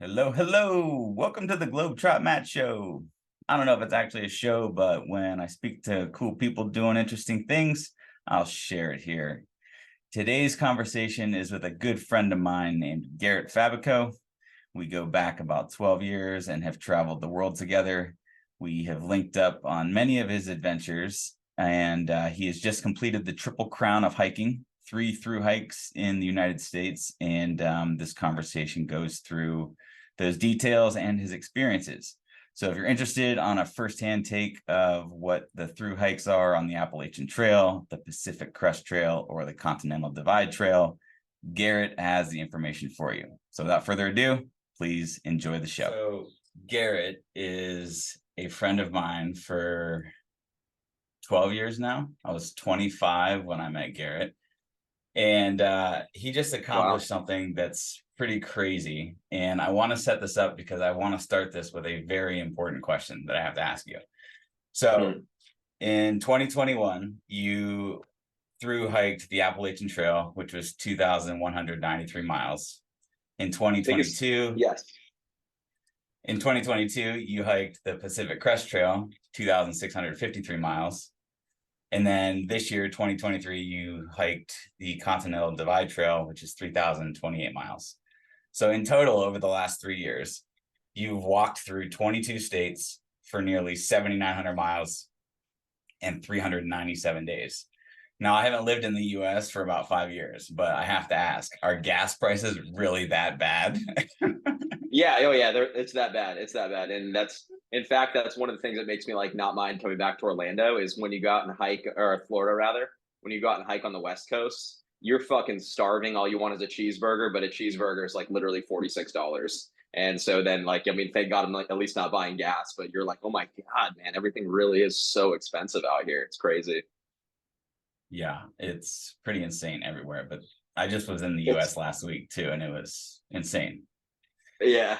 Hello, hello. Welcome to the Globetrot Matt Show. I don't know if it's actually a show, but when I speak to cool people doing interesting things, I'll share it here. Today's conversation is with a good friend of mine named Garrett Fabico. We go back about 12 years and have traveled the world together. We have linked up on many of his adventures, and he has just completed the Triple Crown of hiking, 3 through hikes in the United States. And this conversation goes through those details and his experiences. So if you're interested on a firsthand take of what the through hikes are on the Appalachian Trail, the Pacific Crest Trail, or the Continental Divide Trail, Garrett has the information for you. So without further ado, please enjoy the show. So Garrett is a friend of mine for 12 years now. I was 25 when I met Garrett. And he just accomplished something that's pretty crazy. And I want to set this up because I want to start this with a very important question that I have to ask you. So in 2021, you through hiked the Appalachian Trail, which was 2,193 miles. In 2022, yes. In 2022, you hiked the Pacific Crest Trail, 2,653 miles. And then this year, 2023, you hiked the Continental Divide Trail, which is 3,028 miles. So in total, over the last 3 years, you've walked through 22 states for nearly 7,900 miles and 397 days. Now, I haven't lived in the U.S. for about 5 years, but I have to ask, are gas prices really that bad? Yeah. Oh, yeah. It's that bad. It's that bad. And in fact, that's one of the things that makes me like not mind coming back to Orlando is when you go out and hike, or Florida rather, when you go out and hike on the West Coast, you're fucking starving. All you want is a cheeseburger, but a cheeseburger is like literally $46. And so then, like, I mean, thank God I'm like at least not buying gas, but you're like, oh my God, man, everything really is so expensive out here. It's crazy. Yeah, it's pretty insane everywhere. But I just was in the U.S. last week too, and it was insane. Yeah.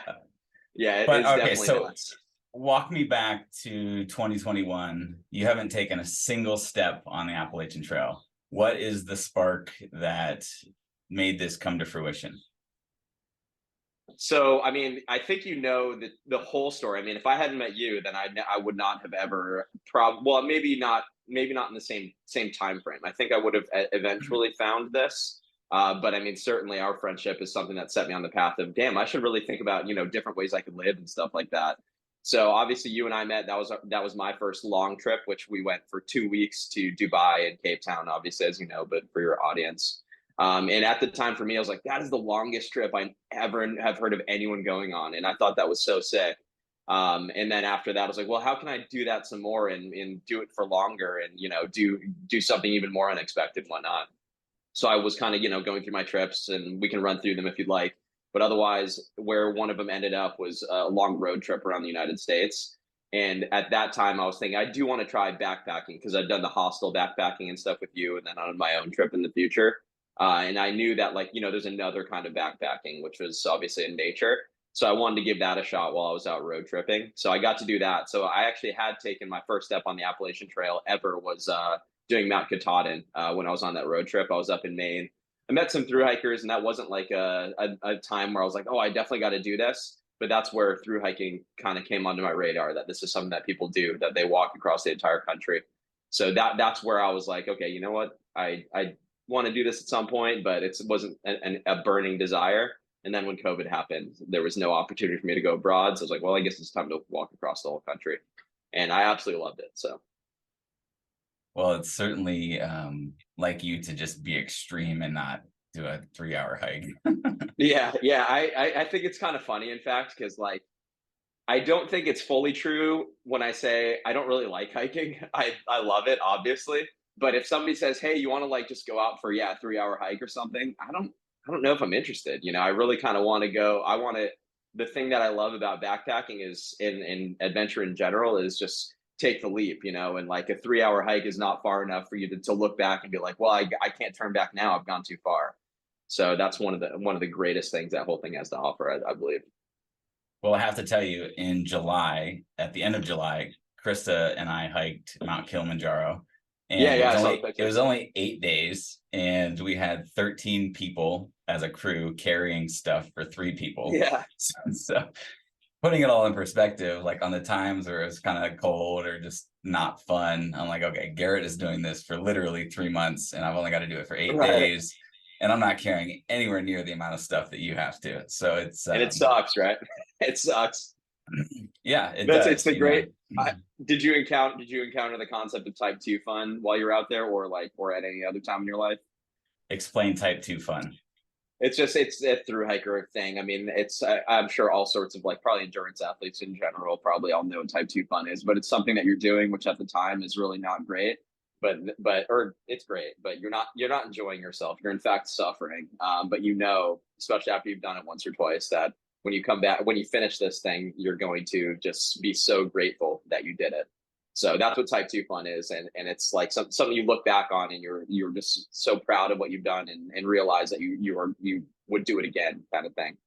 Yeah, But okay, definitely so nuts. walk me back to 2021. You haven't taken a single step on the Appalachian Trail. What is the spark that made this come to fruition? So, I mean, I think you know the whole story. I mean, if I hadn't met you, then I would not have ever well, maybe not in the same time frame. I think I would have eventually found this. But I mean, certainly our friendship is something that set me on the path of, damn, I should really think about, different ways I could live and stuff like that. So obviously you and I met. That was my first long trip, which we went for 2 weeks to Dubai and Cape Town, obviously, as you know, but for your audience. And at the time for me, I was like, that is the longest trip I ever have heard of anyone going on. And I thought that was so sick. And then after that, I was like, well, how can I do that some more and do it for longer and, do something even more unexpected and whatnot. So I was kind of, going through my trips and we can run through them if you'd like. But otherwise, where one of them ended up was a long road trip around the United States. And at that time, I was thinking, I do want to try backpacking because I've done the hostel backpacking and stuff with you and then on my own trip in the future. And I knew that, like, there's another kind of backpacking, which was obviously in nature. So I wanted to give that a shot while I was out road tripping. So I got to do that. So I actually had taken my first step on the Appalachian Trail ever was doing Mount Katahdin when I was on that road trip. I was up in Maine. I met some thru hikers, and that wasn't like a time where I was like, oh, I definitely got to do this. But that's where thru hiking kind of came onto my radar, that this is something that people do, that they walk across the entire country. So that's where I was like, okay, you know what? I want to do this at some point, but it wasn't a burning desire. And then when COVID happened, there was no opportunity for me to go abroad. So I was like, well, I guess it's time to walk across the whole country. And I absolutely loved it. So. Well, it's certainly like you to just be extreme and not do a 3-hour hike. Yeah. I think it's kind of funny, in fact, because like I don't think it's fully true when I say I don't really like hiking. I love it, obviously. But if somebody says, hey, you want to like just go out for a 3-hour hike or something, I don't know if I'm interested. I really kind of want to go. The thing that I love about backpacking is in adventure in general is just take the leap, and like a 3-hour hike is not far enough for you to look back and be like, well, I can't turn back now. I've gone too far. So that's one of the greatest things that whole thing has to offer, I believe. Well, I have to tell you, in July, at the end of July, Krista and I hiked Mount Kilimanjaro. Yeah, and yeah, I saw the it was pictures. only 8 days, and we had 13 people as a crew carrying stuff for 3 people. Yeah, So putting it all in perspective, like on the times where it was kind of cold or just not fun, I'm like, okay, Garrett is doing this for literally 3 months, and I've only got to do it for eight right. days, and I'm not carrying anywhere near the amount of stuff that you have to. So it's And it sucks, right? It sucks. yeah, it That's it's does, the you know. great. Did you encounter the concept of type 2 fun while you're out there, or like, or at any other time in your life? Explain type 2 fun. It's a through hiker thing. I mean, I'm sure all sorts of like probably endurance athletes in general probably all know what type 2 fun is, but it's something that you're doing, which at the time is really not great. But or it's great, but you're not enjoying yourself. You're in fact suffering. But especially after you've done it once or twice, that when you come back, when you finish this thing, you're going to just be so grateful that you did it. So that's what type 2 fun is, and it's like something you look back on, and you're just so proud of what you've done, and realize that you would do it again, kind of thing.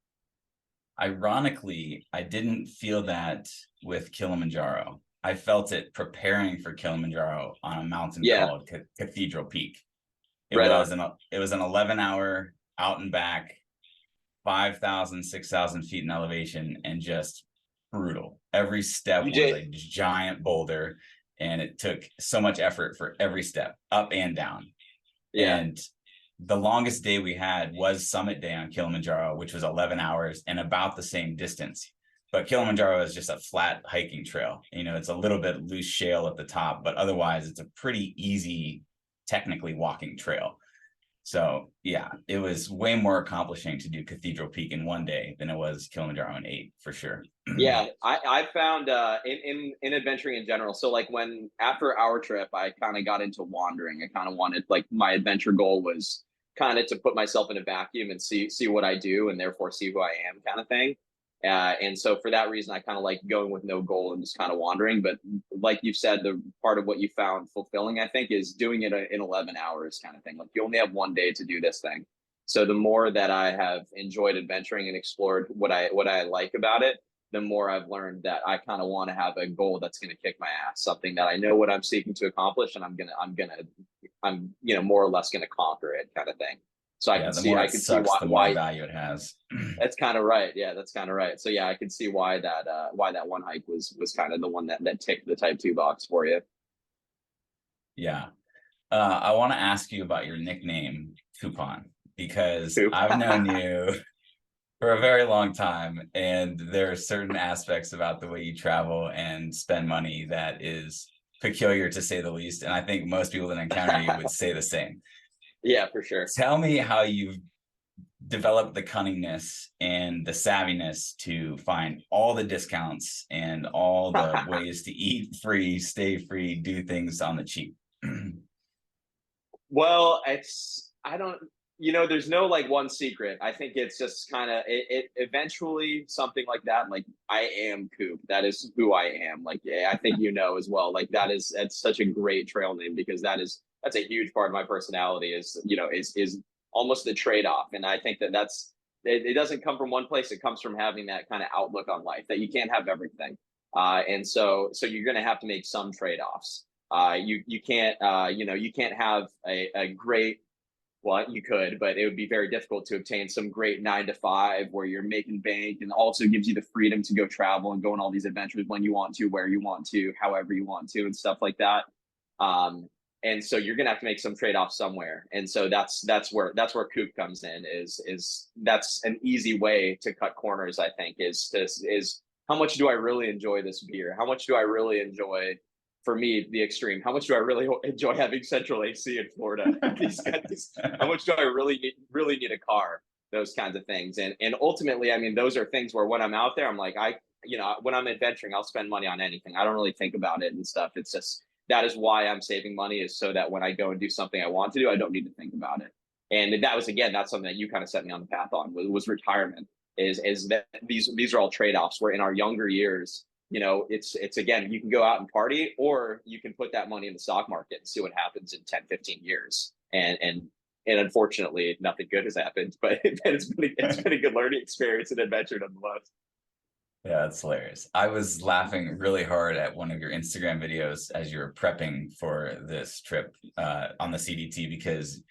Ironically, I didn't feel that with Kilimanjaro. I felt it preparing for Kilimanjaro on a mountain Yeah, called Cathedral Peak. right on. It was an 11-hour out and back, 5,000, 6,000 feet in elevation, and just brutal. Every step You was did, a giant boulder, and it took so much effort for every step, up and down. yeah, And the longest day we had was summit day on Kilimanjaro, which was 11 hours and about the same distance. But Kilimanjaro is just a flat hiking trail. You know, it's a little bit loose shale at the top, but otherwise it's a pretty easy, technically walking trail. So yeah, it was way more accomplishing to do Cathedral Peak in one day than it was Kilimanjaro in 8, for sure. yeah. I found in adventuring in general. So like when after our trip, I kind of got into wandering. I kind of wanted, like, my adventure goal was kind of to put myself in a vacuum and see what I do, and therefore see who I am, kind of thing. And so for that reason, I kind of like going with no goal and just kind of wandering. But like you said, the part of what you found fulfilling, I think, is doing it in 11 hours, kind of thing. Like, you only have one day to do this thing. So the more that I have enjoyed adventuring and explored what I like about it, the more I've learned that I kind of want to have a goal that's going to kick my ass, something that I know what I'm seeking to accomplish, and I'm more or less gonna conquer it, kind of thing. So I Yeah, can the see more I it can see sucks, why the more why value it has. that's kind of right. Yeah, that's kind of right. So yeah, I can see why that one hike was kind of the one that ticked the type 2 box for you. Yeah. I want to ask you about your nickname, Coupon, because Coup. I've known you for a very long time, and there are certain aspects about the way you travel and spend money that is peculiar, to say the least. And I think most people that encounter you would say the same. Yeah, for sure. Tell me how you've developed the cunningness and the savviness to find all the discounts and all the ways to eat free, stay free, do things on the cheap. Well, I don't, there's no like one secret. I think it's just kind of it eventually something like that. Like, I am Coop. That is who I am. Like, yeah, I think as well. Like, that's such a great trail name, because that's a huge part of my personality, is almost the trade off. And I think it doesn't come from one place. It comes from having that kind of outlook on life, that you can't have everything. And so you're going to have to make some trade offs. You can't have a great, well, you could, but it would be very difficult to obtain some great 9 to 5 where you're making bank, and also gives you the freedom to go travel and go on all these adventures when you want to, where you want to, however you want to, and stuff like that. Um, and so you're gonna have to make some trade off somewhere. And so that's where Coop comes in. Is That's an easy way to cut corners, I think. Is how much do I really enjoy this beer? How much do I really enjoy, for me, the extreme? How much do I really enjoy having central AC in Florida? How much do I really need a car? Those kinds of things. And ultimately, I mean, those are things where when I'm out there, I'm like, when I'm adventuring, I'll spend money on anything. I don't really think about it and stuff. It's just, that is why I'm saving money, is so that when I go and do something I want to do, I don't need to think about it. And that was, again, that's something that you kind of set me on the path on, was retirement. Is that these are all trade offs, where in our younger years, it's again, you can go out and party, or you can put that money in the stock market and see what happens in 10, 15 years. And unfortunately, nothing good has happened, but it's been a good learning experience and adventure nonetheless. Yeah, that's hilarious. I was laughing really hard at one of your Instagram videos as you were prepping for this trip on the CDT, because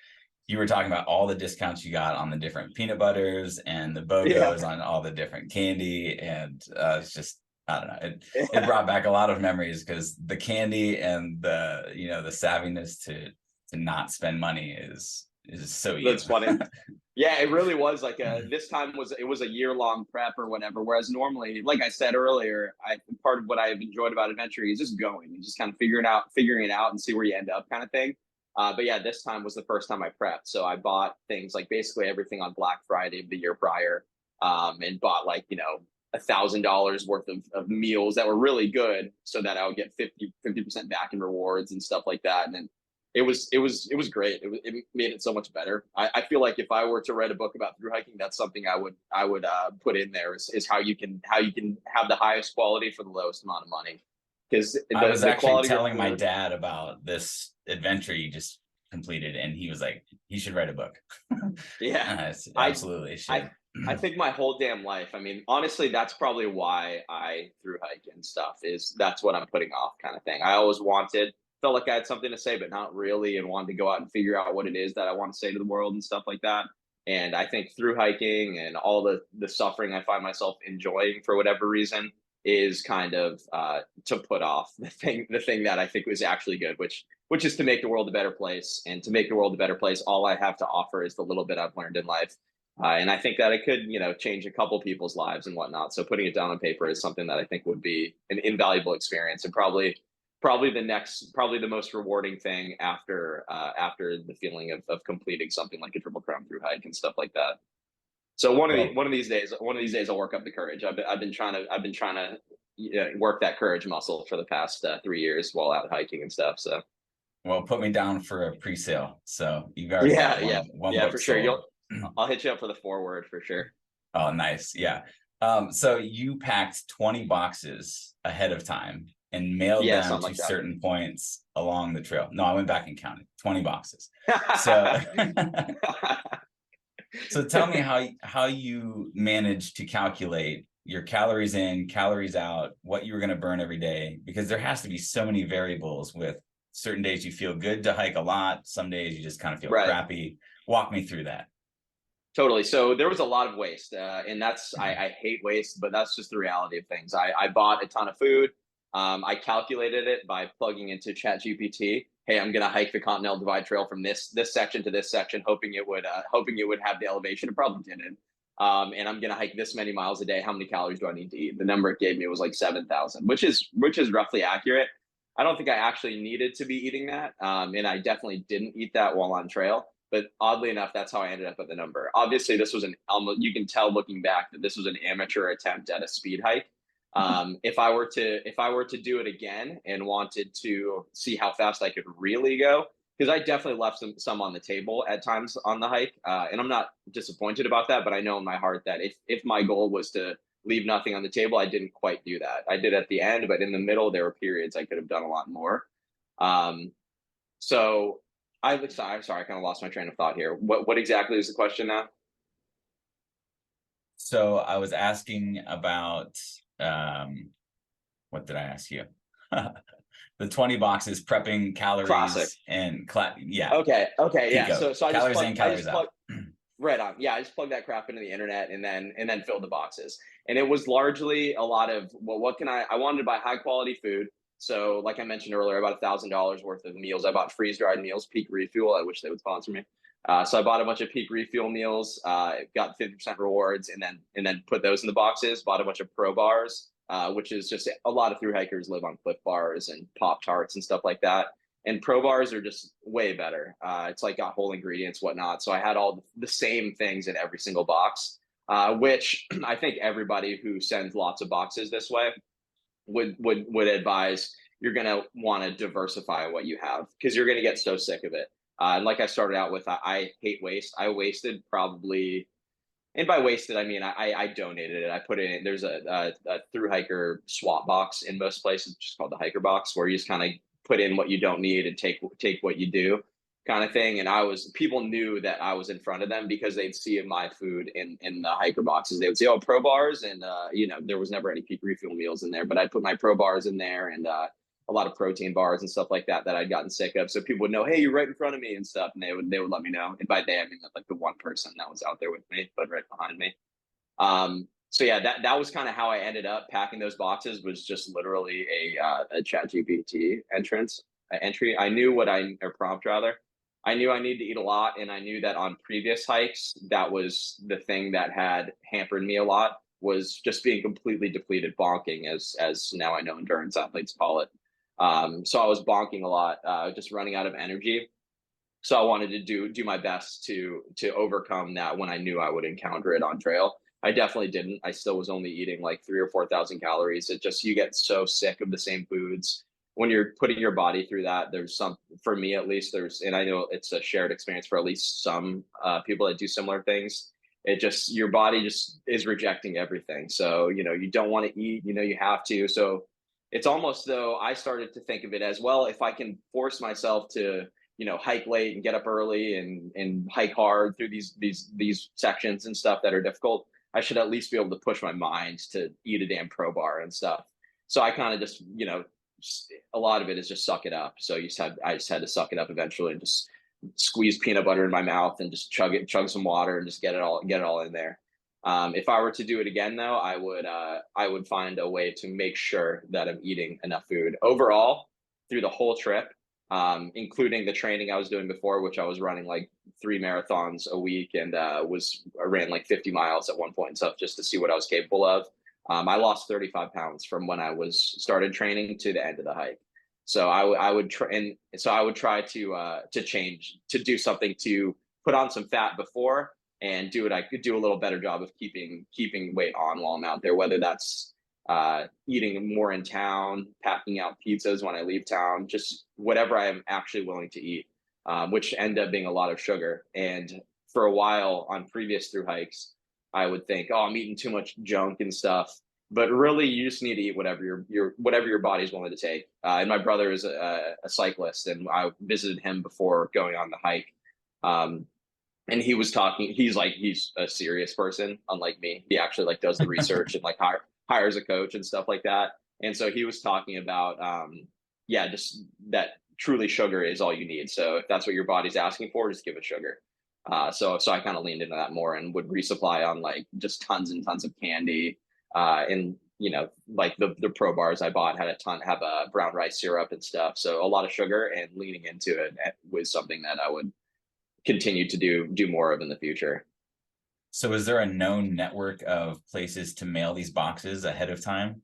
you were talking about all the discounts you got on the different peanut butters and the Yeah. BOGOs on all the different candy. And it's just, I don't know, it Yeah. brought back a lot of memories, because the candy and the, the savviness to not spend money is so you. That's funny. Yeah, it really was like this time was a year-long prep or whatever. Whereas normally, like I said earlier, I part of what I've enjoyed about adventure is just going and just kind of figuring it out and see where you end up kind of thing. But yeah, this time was the first time I prepped. So I bought things like basically everything on Black Friday of the year prior, and bought like, $1,000 worth of meals that were really good so that I would get 50% back in rewards and stuff like that. And then it was great. It made it so much better. I feel like if I were to write a book about through hiking, that's something I would put in there is how you can have the highest quality for the lowest amount of money. Because I was the actually quality of telling my food. dad about this adventure you just completed, and he was like, "You should write a book." Yeah, I Absolutely I should. I think my whole damn life. I mean, honestly, that's probably why I through hike and stuff. Is that's what I'm putting off kind of thing. I always felt like I had something to say, but not really, and wanted to go out and figure out what it is that I want to say to the world and stuff like that. And I think through hiking and all the suffering I find myself enjoying for whatever reason is kind of to put off the thing that I think was actually good, which is to make the world a better place. And to make the world a better place, all I have to offer is the little bit I've learned in life. And I think that it could, change a couple people's lives and whatnot. So putting it down on paper is something that I think would be an invaluable experience, and probably the most rewarding thing after the feeling of completing something like a Triple Crown through hike and stuff like that. So Well, one of these days I'll work up the courage. I've been trying to work that courage muscle for the past 3 years while out hiking and stuff. So put me down for a pre-sale. So you've already got yeah, one yeah, book for sure. sold. I'll hit you up for the foreword for sure. Oh, nice. Yeah. So you packed 20 boxes ahead of time and mailed Yeah, them something to like that. certain points along the trail. No, I went back and counted 20 boxes. So so tell me how you managed to calculate your calories in, calories out, what you were going to burn every day, because there has to be so many variables. With certain days you feel good to hike a lot, some days you just kind of feel Right. crappy. Walk me through that. Totally. So there was a lot of waste, and I hate waste, but that's just the reality of things. I bought a ton of food. I calculated it by plugging into ChatGPT. Hey, I'm going to hike the Continental Divide Trail from this section to this section, hoping it would have the elevation. It probably didn't. And I'm going to hike this many miles a day. How many calories do I need to eat? The number it gave me was like 7,000, which is roughly accurate. I don't think I actually needed to be eating that, and I definitely didn't eat that while on trail. But oddly enough, that's how I ended up at the number. Obviously, this was an almost, you can tell looking back that this was an amateur attempt at a speed hike. If I were to do it again and wanted to see how fast I could really go, because I definitely left some on the table at times on the hike, and I'm not disappointed about that. But I know in my heart that if my goal was to leave nothing on the table, I didn't quite do that. I did at the end, but in the middle there were periods I could have done a lot more. Um, so I'm sorry, I kind of lost my train of thought here. What exactly is the question now? So I was asking about what did I ask you? The 20 boxes, prepping Classic. calories and yeah, Okay, yeah. Pico, So calories in, I calories just out. plugged right on. Yeah, I just plugged that crap into the internet and then filled the boxes. And it was largely a lot of, well, what can I wanted to buy high quality food. So like I mentioned earlier, I bought $1,000 worth of meals. I bought freeze dried meals, Peak Refuel. I wish they would sponsor me. So I bought a bunch of Peak Refuel meals, got 50% rewards, and then put those in the boxes. Bought a bunch of Pro bars, which is just a lot of through hikers live on Cliff bars and Pop Tarts and stuff like that. And Pro bars are just way better. It's like got whole ingredients, whatnot. So I had all the same things in every single box, which I think everybody who sends lots of boxes this way would advise. You're going to want to diversify what you have, because you're going to get so sick of it. And like I started out with, I hate waste. I wasted probably, and by wasted I mean I donated it. I put it in. There's a through hiker swap box in most places, just called the hiker box, where you just kind of put in what you don't need and take what you do. kind of thing. And people knew that I was in front of them because they'd see my food in the hiker boxes. They would say, "Oh, pro bars," and there was never any peak refuel meals in there, but I'd put my pro bars in there, and a lot of protein bars and stuff like that I'd gotten sick of. So people would know, "Hey, you're right in front of me," and stuff, and they would let me know. And by they, I mean like the one person that was out there with me, but right behind me. So yeah, that was kind of how I ended up packing those boxes. Was just literally a ChatGPT entry. I knew or prompt rather. I knew I needed to eat a lot, and I knew that on previous hikes, that was the thing that had hampered me a lot, was just being completely depleted, bonking, as now I know endurance athletes call it. So I was bonking a lot, just running out of energy. So I wanted to do my best to overcome that when I knew I would encounter it on trail. I definitely didn't. I still was only eating like 3 or 4 thousand calories. It just, you get so sick of the same foods when you're putting your body through that. There's some, for me at least, and I know it's a shared experience for at least some people that do similar things. It just, your body just is rejecting everything. So you don't want to eat. You have to. So it's almost though I started to think of it as, well, if I can force myself to hike late and get up early and hike hard through these sections and stuff that are difficult, I should at least be able to push my mind to eat a damn pro bar and stuff. So I kind of just, a lot of it is just suck it up. So I just had to suck it up eventually and just squeeze peanut butter in my mouth and just chug some water and just get it all in there. If I were to do it again though, I would find a way to make sure that I'm eating enough food overall through the whole trip, including the training I was doing before, which I was running like 3 marathons a week, and I ran like 50 miles at one point and stuff just to see what I was capable of. I lost 35 pounds from when I started training to the end of the hike. So I would try to change, to do something to put on some fat before, and I could do a little better job of keeping weight on while I'm out there, whether that's eating more in town, packing out pizzas when I leave town, just whatever I am actually willing to eat, which end up being a lot of sugar. And for a while on previous through hikes, I would think, "Oh, I'm eating too much junk and stuff." But really, you just need to eat whatever whatever your body's willing to take. And my brother is a cyclist, and I visited him before going on the hike. And he was talking. He's a serious person, unlike me. He actually does the research and hires a coach and stuff like that. And so he was talking about, yeah, just that truly sugar is all you need. So if that's what your body's asking for, just give it sugar. So I kind of leaned into that more and would resupply on just tons and tons of candy. And the pro bars I bought have a brown rice syrup and stuff. So a lot of sugar, and leaning into it was something that I would continue to do more of in the future. So is there a known network of places to mail these boxes ahead of time?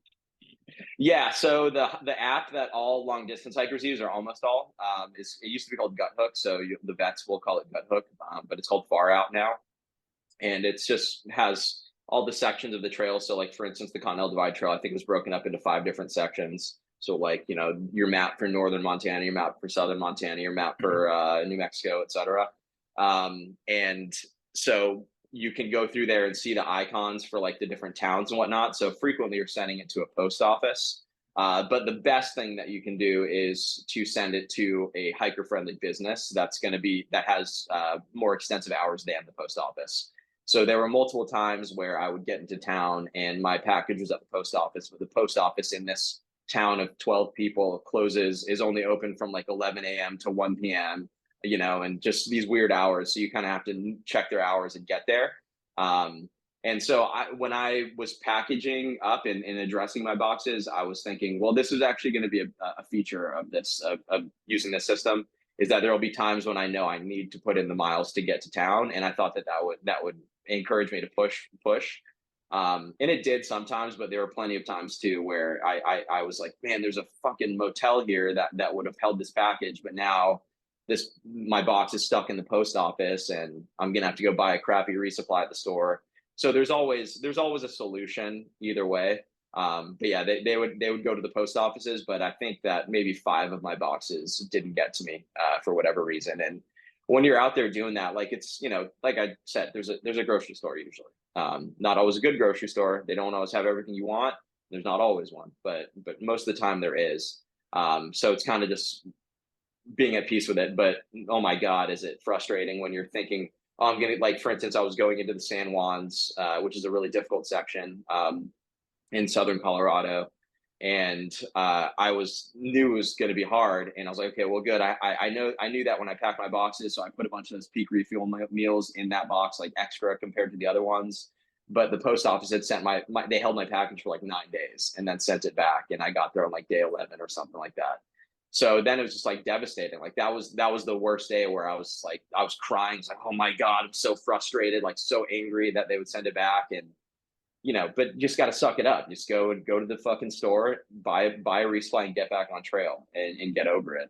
Yeah, so the app that all long distance hikers use, or almost all, it used to be called Gut Hook. So the vets will call it Gut Hook, but it's called Far Out now, and it's just has all the sections of the trail. So for instance, the Continental Divide Trail, I think, was broken up into 5 different sections. So your map for northern Montana, your map for southern Montana, your map for New Mexico, etc. And so you can go through there and see the icons for the different towns and whatnot. So frequently you're sending it to a post office. But the best thing that you can do is to send it to a hiker friendly business that has more extensive hours than the post office. So there were multiple times where I would get into town and my package was at the post office, but the post office in this town of 12 people is only open from 11 a.m. to 1 p.m. And just these weird hours. So you kind of have to check their hours and get there. And so when I was packaging up and addressing my boxes, I was thinking, well, this is actually going to be a feature of this, of using this system, is that there will be times when I know I need to put in the miles to get to town. And I thought that would encourage me to push. And it did sometimes, but there were plenty of times too where I was like, man, there's a fucking motel here that would have held this package, but now my box is stuck in the post office and I'm gonna have to go buy a crappy resupply at the store. So there's always a solution either way. But yeah, they would go to the post offices, but I think that maybe 5 of my boxes didn't get to me for whatever reason. And when you're out there doing that, it's, like I said, there's a grocery store usually. Not always a good grocery store. They don't always have everything you want. There's not always one, but most of the time there is. So it's kind of just being at peace with it. But oh my God, is it frustrating when you're thinking, oh, I'm gonna, like, for instance, I was going into the San Juans, which is a really difficult section in southern Colorado, and I knew it was going to be hard, and I was like, okay, well, good. I knew that when I packed my boxes, so I put a bunch of those peak refuel meals in that box, like extra compared to the other ones. But the post office had sent they held my package for like 9 days and then sent it back, and I got there on like day 11 or something like that. So then it was just like devastating. Like that was the worst day where I was crying. It's like, oh my God, I'm so frustrated, like so angry that they would send it back. And but you just got to suck it up. Just go to the fucking store, buy a resupply, and get back on trail and get over it.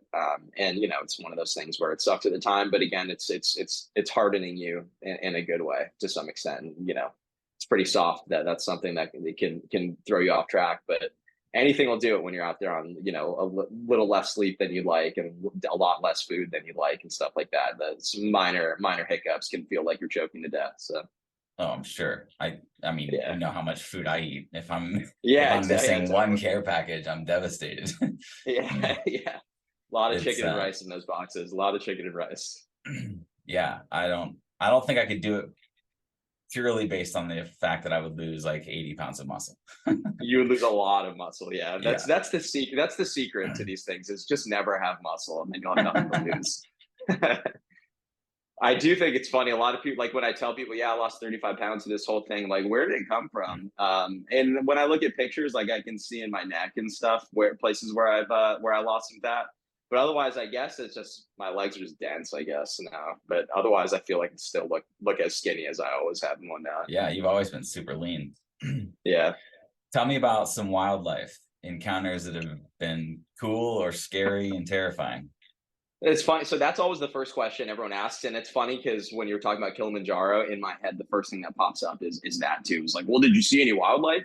And it's one of those things where it sucks at the time, but again, it's hardening you in a good way to some extent. And, it's pretty soft. That's something that can throw you off track, but anything will do it when you're out there on a little less sleep than you'd like and a lot less food than you'd like and stuff like that. Some minor hiccups can feel like you're choking to death. So. Oh, I'm sure. I mean, Yeah. you know how much food I eat. If I'm Yeah, missing exactly. one care package, I'm devastated. Yeah, yeah. A lot of It's chicken and rice in those boxes. A lot of chicken and rice. Yeah, I don't think I could do it purely based on the fact that I would lose like 80 pounds of muscle. You would lose a lot of muscle. Yeah, Yeah. that's the secret. That's the secret to these things, is just never have muscle, and then you'll have nothing to lose. I do think it's funny. A lot of people, like when I tell people, yeah, I lost 35 pounds to this whole thing, like, where did it come from? And when I look at pictures, like I can see in my neck and stuff where places where I lost some fat. But otherwise, I guess it's just my legs are just dense, I guess now. But otherwise, I feel like I still look as skinny as I always have and whatnot. Yeah, you've always been super lean. Yeah. Tell me about some wildlife encounters that have been cool or scary and terrifying. It's funny. So that's always the first question everyone asks, and it's funny because when you're talking about Kilimanjaro, in my head, the first thing that pops up is that too. It's like, well, did you see any wildlife?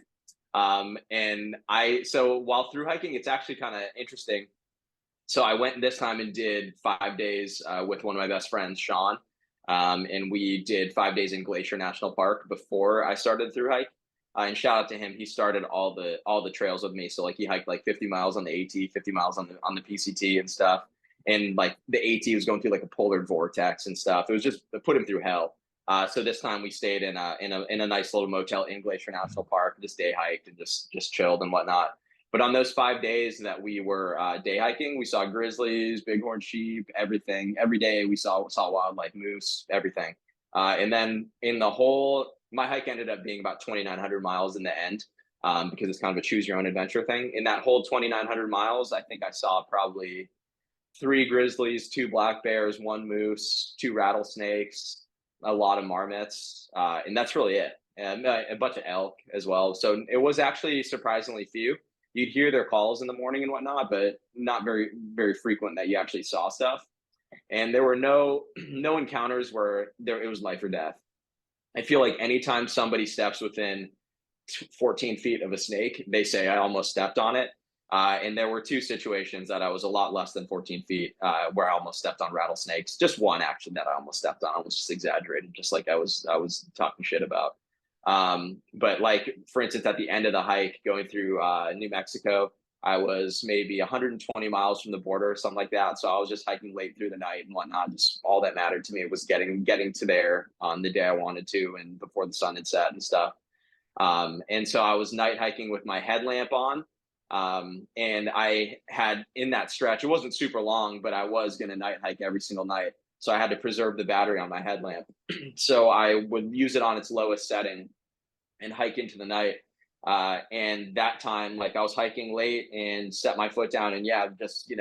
So while through hiking, it's actually kind of interesting. So I went this time and did 5 days with one of my best friends, Sean, and we did 5 days in Glacier National Park before I started through hike. And shout out to him, he started all the trails with me. So like he hiked like 50 miles on the AT, 50 miles on the PCT and stuff. And like the AT was going through like a polar vortex and stuff. It was just, it put him through hell. So this time we stayed in a nice little motel in Glacier National Park. Just day hiked and just chilled and whatnot. But on those 5 days that we were day hiking, we saw grizzlies, bighorn sheep, everything. Every day we saw wildlife, moose, everything. And then my hike ended up being about 2,900 miles in the end, because it's kind of a choose your own adventure thing. In that whole 2,900 miles, I think I saw probably 3 grizzlies, 2 black bears, 1 moose, 2 rattlesnakes, a lot of marmots, and that's really it. And a bunch of elk as well. So it was actually surprisingly few. You'd hear their calls in the morning and whatnot, but not very, very frequent that you actually saw stuff. And there were no encounters where it was life or death. I feel like anytime somebody steps within 14 feet of a snake, they say, I almost stepped on it. And there were 2 situations that I was a lot less than 14 feet where I almost stepped on rattlesnakes. Just one actually that I almost stepped on. I was just exaggerated, just like I was talking shit about. But like, for instance, at the end of the hike going through New Mexico, I was maybe 120 miles from the border or something like that. So I was just hiking late through the night and whatnot. Just all that mattered to me was getting to there on the day I wanted to and before the sun had set and stuff. And so I was night hiking with my headlamp on. And I had, in that stretch, it wasn't super long, but I was going to night hike every single night. So I had to preserve the battery on my headlamp. So I would use it on its lowest setting and hike into the night. And that time, like I was hiking late and set my foot down, and yeah, just,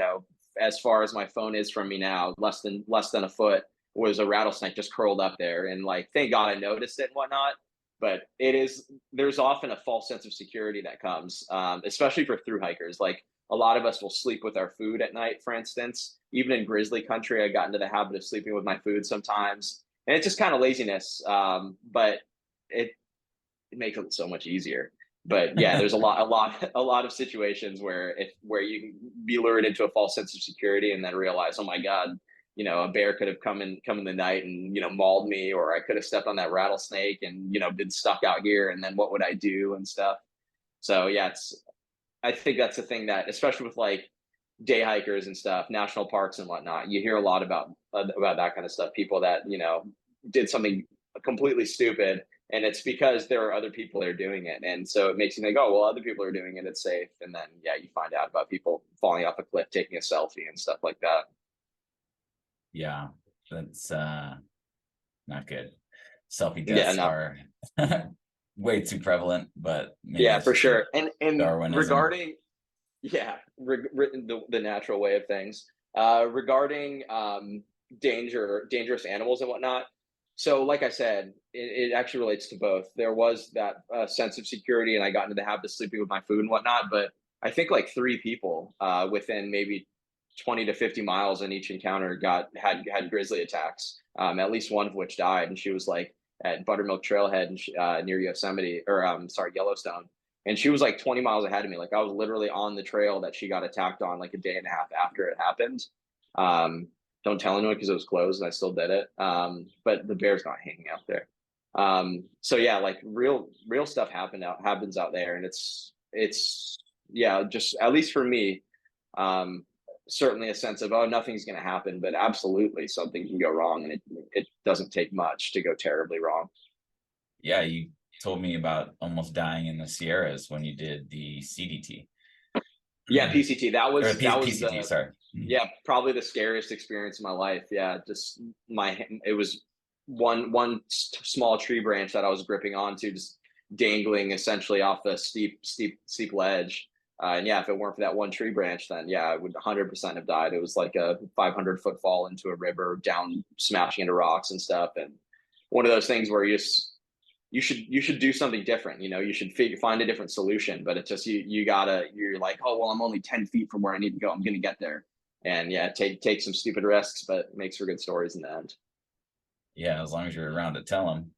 as far as my phone is from me now, less than a foot was a rattlesnake just curled up there. And like, thank God I noticed it and whatnot. But there's often a false sense of security that comes, especially for thru hikers. Like a lot of us will sleep with our food at night, for instance. Even in grizzly country, I got into the habit of sleeping with my food sometimes. And it's just kind of laziness, but it makes it so much easier. But yeah, there's a lot of situations where you can be lured into a false sense of security and then realize, oh my God, a bear could have come in the night and, mauled me, or I could have stepped on that rattlesnake and, been stuck out here. And then what would I do and stuff? So yeah, I think that's the thing that, especially with like day hikers and stuff, national parks and whatnot. You hear a lot about that kind of stuff. People that did something completely stupid, and it's because there are other people that are doing it, and so it makes you think, oh well, other people are doing it, it's safe. And then yeah, you find out about people falling off a cliff, taking a selfie and stuff like that. Yeah, that's not good. Selfie Yeah, deaths no, are way too prevalent, but maybe yeah, that's for just a sure. And Darwinism. regarding yeah, the natural way of things. Regarding dangerous animals and whatnot. So, like I said, it actually relates to both. There was that sense of security, and I got into the habit of sleeping with my food and whatnot. But I think like three people within maybe 20 to 50 miles in each encounter had grizzly attacks. At least one of which died, and she was like at Buttermilk Trailhead near Yosemite, or sorry, Yellowstone, and she was like 20 miles ahead of me. Like I was literally on the trail that she got attacked on like a day and a half after it happened. Um, don't tell anyone because it was closed and I still did it. But the bear's not hanging out there. So yeah, like real stuff happens out there, and it's yeah, just at least for me, um, certainly a sense of, oh, nothing's going to happen, but absolutely something can go wrong, and it doesn't take much to go terribly wrong. Yeah, you told me about almost dying in the Sierras when you did the CDT. Yeah, PCT. That Or was that was PCT, the sorry. yeah, probably the scariest experience of my life. Yeah, just it was one small tree branch that I was gripping onto, just dangling essentially off the steep ledge. And yeah, if it weren't for that one tree branch, then yeah, I would 100% have died. It was like a 500-foot fall into a river, down, smashing into rocks and stuff. And one of those things where you should do something different. You should find a different solution. But it's just you're like, oh well, I'm only 10 feet from where I need to go. I'm gonna get there. And yeah, take some stupid risks, but makes for good stories in the end. Yeah, as long as you're around to tell them.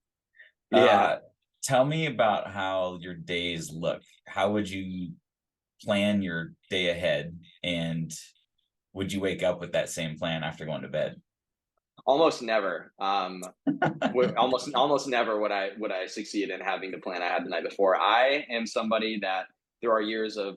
Yeah. Tell me about how your days look. How would you plan your day ahead, and would you wake up with that same plan after going to bed? Almost never. Almost never would I succeed in having the plan I had the night before. I am somebody that there are years of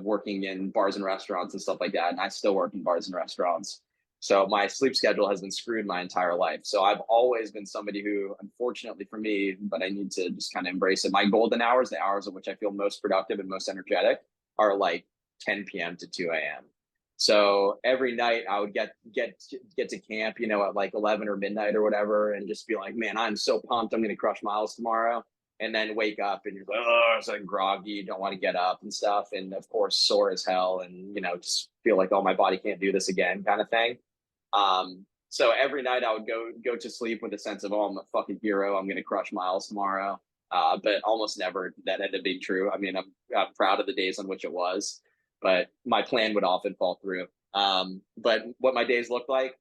working in bars and restaurants and stuff like that, and I still work in bars and restaurants. So my sleep schedule has been screwed my entire life. So I've always been somebody who, unfortunately for me, but I need to just kind of embrace it. My golden hours, the hours at which I feel most productive and most energetic, are like 10 p.m. to 2 a.m. So every night I would get to camp, at like 11 or midnight or whatever, and just be like, man, I'm so pumped, I'm gonna crush miles tomorrow. And then wake up and you're like, oh, it's like groggy, don't want to get up and stuff, and of course sore as hell, and just feel like, oh, my body can't do this again, kind of thing. So every night I would go to sleep with a sense of, oh, I'm a fucking hero, I'm gonna crush miles tomorrow. But almost never that ended up being true. I mean, I'm proud of the days on which it was, but my plan would often fall through. But what my days look like,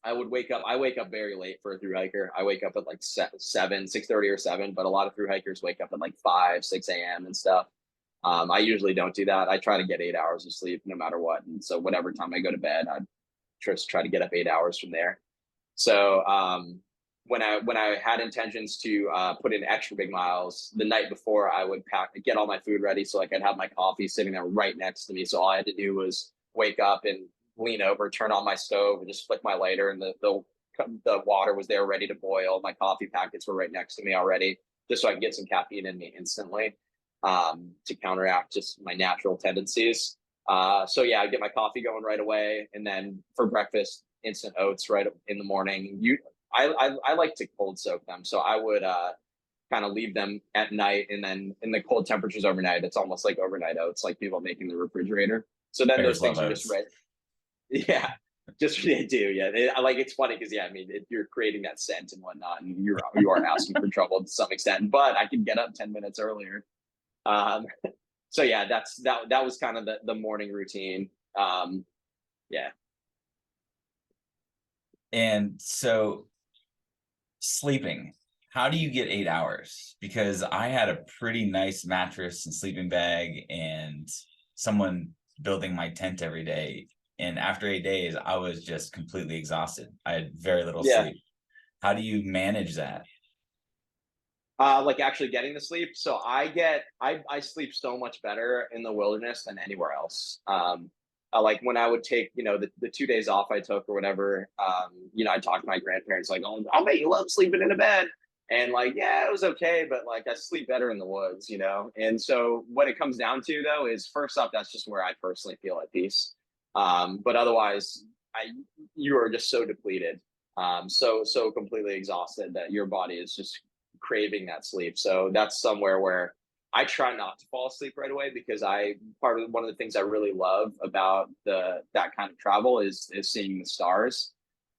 I wake up very late for a through hiker. I wake up at like 7, 6:30 or 7, but a lot of through hikers wake up at like 5, 6 a.m. and stuff. I usually don't do that. I try to get 8 hours of sleep no matter what. And so whatever time I go to bed, I just try to get up 8 hours from there. So when I had intentions to put in extra big miles the night before, I would get all my food ready so I could have my coffee sitting there right next to me. So all I had to do was wake up and lean over, turn on my stove, and just flick my lighter, and the water was there ready to boil. My coffee packets were right next to me already, just so I can get some caffeine in me instantly, to counteract just my natural tendencies. So yeah, I get my coffee going right away, and then for breakfast, instant oats right in the morning. I like to cold soak them, so I would kind of leave them at night, and then in the cold temperatures overnight, it's almost like overnight oats, like people make in the refrigerator. So then those Bears love things are just oats. ready. Yeah, just they do. Yeah, I like, it's funny because yeah, I mean you're creating that scent and whatnot, and you are asking for trouble to some extent. But I can get up 10 minutes earlier. Um, so yeah, that was kind of the morning routine. Yeah. And so sleeping, how do you get 8 hours? Because I had a pretty nice mattress and sleeping bag and someone building my tent every day. And after 8 days, I was just completely exhausted. I had very little Yeah. sleep. How do you manage that? Like actually getting to sleep. So I sleep so much better in the wilderness than anywhere else. like when I would take, the 2 days off I took or whatever, I talked to my grandparents like, oh, I'll bet you love sleeping in a bed. And like, yeah, it was okay, but like I sleep better in the woods. And so what it comes down to though is first off, that's just where I personally feel at peace. But otherwise, you are just so depleted, so completely exhausted that your body is just craving that sleep. So that's somewhere where I try not to fall asleep right away because one of the things I really love about that kind of travel is seeing the stars.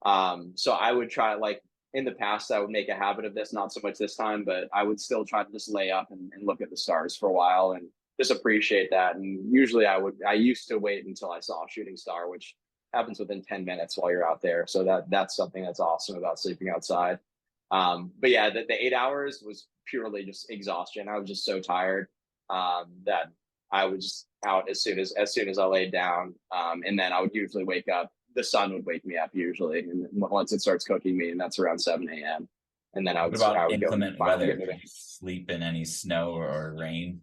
So I would try, like, in the past I would make a habit of this, not so much this time, but I would still try to just lay up and look at the stars for a while and just appreciate that. And usually I used to wait until I saw a shooting star, which happens within 10 minutes while you're out there. So that's something that's awesome about sleeping outside. But yeah, the 8 hours was purely just exhaustion. I was just so tired that I was just out as soon as I laid down. And then I would usually wake up. The sun would wake me up usually, and once it starts cooking me, and that's around 7 a.m. And then I What would about go and inclement finally weather? get Did moving. you sleep in any snow or rain?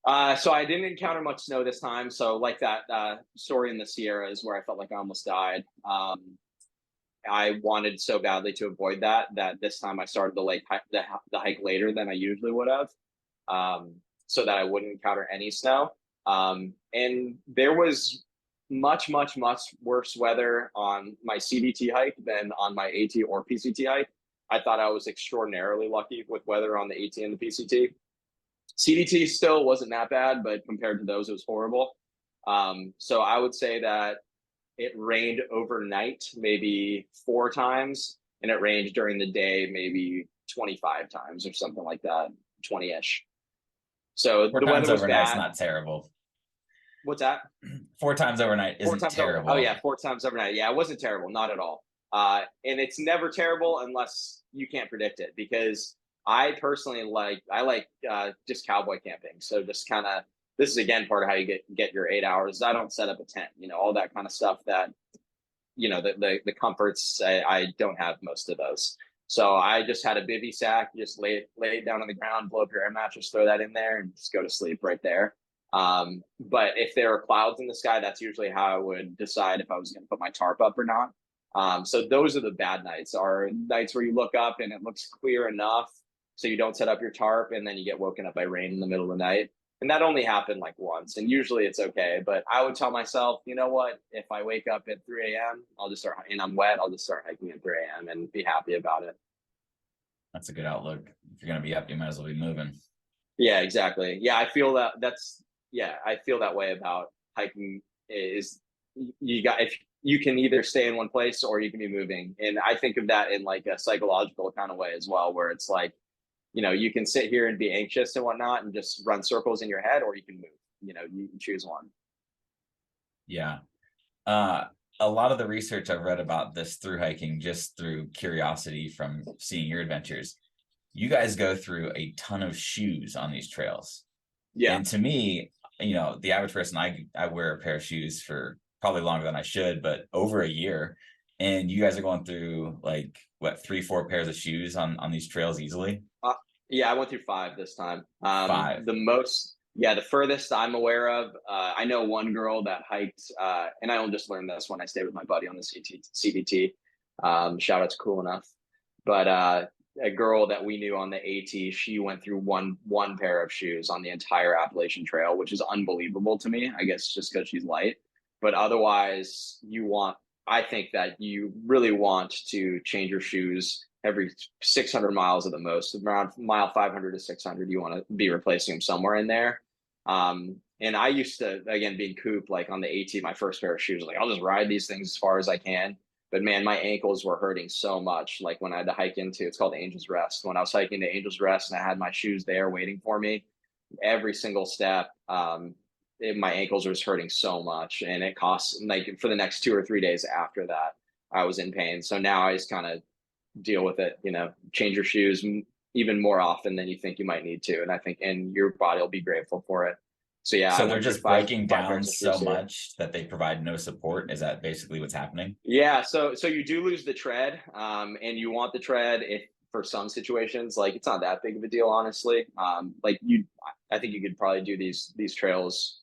So I didn't encounter much snow this time. So like that story in the Sierras where I felt like I almost died. I wanted so badly to avoid that this time I started the hike later than I usually would have, so that I wouldn't encounter any snow. And there was much, much, much worse weather on my CDT hike than on my AT or PCT hike. I thought I was extraordinarily lucky with weather on the AT and the PCT. CDT still wasn't that bad, but compared to those, it was horrible. So I would say that it rained overnight maybe 4 times, and it rained during the day maybe 25 times or something like that, 20-ish. So Four the times weather was overnight's bad. not terrible. What's that? 4 times overnight Four isn't times over. Oh terrible. yeah, 4 times overnight. Yeah, it wasn't terrible, not at all. And it's never terrible unless you can't predict it. Because I personally like just cowboy camping. So just kind of, this is again part of how you get your 8 hours. I don't set up a tent, all that kind of stuff that the comforts. I don't have most of those. So I just had a bivy sack, just lay it down on the ground, blow up your air mattress, throw that in there, and just go to sleep right there. But if there are clouds in the sky, that's usually how I would decide if I was going to put my tarp up or not. So those are the bad nights, are nights where you look up and it looks clear enough so you don't set up your tarp, and then you get woken up by rain in the middle of the night. And that only happened like once, and usually it's okay. But I would tell myself, you know what? If I wake up at 3 a.m., and I'm wet, I'll just start hiking at 3 a.m. and be happy about it. That's a good outlook. If you're going to be up, you might as well be moving. Yeah, exactly. Yeah, I feel that. I feel that way about hiking. Is if you can either stay in one place or you can be moving, and I think of that in like a psychological kind of way as well, where it's like, you can sit here and be anxious and whatnot and just run circles in your head, or you can move. You can choose one. Yeah. A lot of the research I've read about this through hiking, just through curiosity from seeing your adventures, you guys go through a ton of shoes on these trails. Yeah. And to me, the average person, I wear a pair of shoes for probably longer than I should, but over a year. And you guys are going through like what, 3-4 pairs of shoes on these trails easily? Yeah, I went through 5 this time. 5. The furthest I'm aware of, I know one girl that hiked, and I only just learned this when I stayed with my buddy on the CDT. Shout out to Cool Enough. But a girl that we knew on the AT, she went through one pair of shoes on the entire Appalachian Trail, which is unbelievable to me. I guess just because she's light. But otherwise, I think that you really want to change your shoes every 600 miles at the most. Around mile 500 to 600, you want to be replacing them somewhere in there. And I used to, again, being Coop, like on the AT, my first pair of shoes, like I'll just ride these things as far as I can. But man, my ankles were hurting so much. Like when I had to hike into, it's called Angel's Rest. When I was hiking to Angel's Rest and I had my shoes there waiting for me, every single step, my ankles were just hurting so much. And it costs, like, for the next 2 or 3 days after that, I was in pain. So now I just kind of deal with it, change your shoes even more often than you think you might need to. And I think, and your body will be grateful for it. So yeah, So I they're went through just five breaking five down pairs of so shoes here. much that they provide no support. Is that basically what's happening? Yeah, so you do lose the tread, and you want the tread if for some situations, like it's not that big of a deal, honestly. I think you could probably do these trails,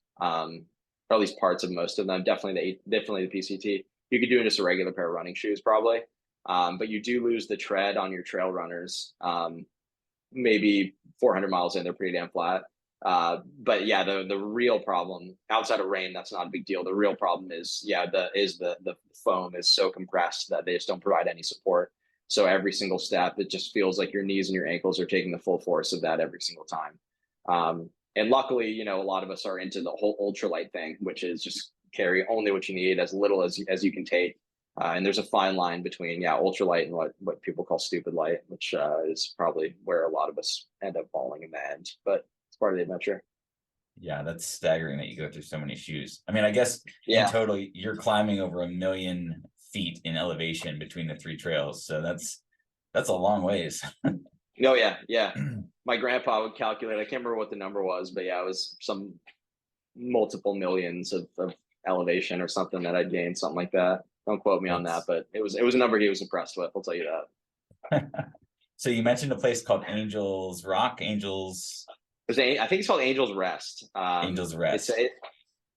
or at least parts of most of them. Definitely the PCT. You could do in just a regular pair of running shoes probably, but you do lose the tread on your trail runners. Maybe 400 miles in, they're pretty damn flat. But yeah, the real problem outside of rain, that's not a big deal. The real problem is the foam is so compressed that they just don't provide any support. So every single step, it just feels like your knees and your ankles are taking the full force of that every single time. And luckily, you know, a lot of us are into the whole ultralight thing, which is just carry only what you need, as little as you can take. And there's a fine line between ultralight and what people call stupid light, which is probably where a lot of us end up falling in the end. But it's part of the adventure. Yeah, that's staggering that you go through so many shoes. I mean, I guess in Yeah. total, you're climbing over 1,000,000 feet in elevation between the three trails. So that's a long ways. Oh yeah. My grandpa would calculate. I can't remember what the number was, but yeah, it was some multiple millions of elevation or something that I'd gained, something like that. Don't quote me on that, but it was a number he was impressed with. I'll tell you that. So you mentioned a place called Angels Rock, Angels. I think it's called Angel's Rest. Angels Rest.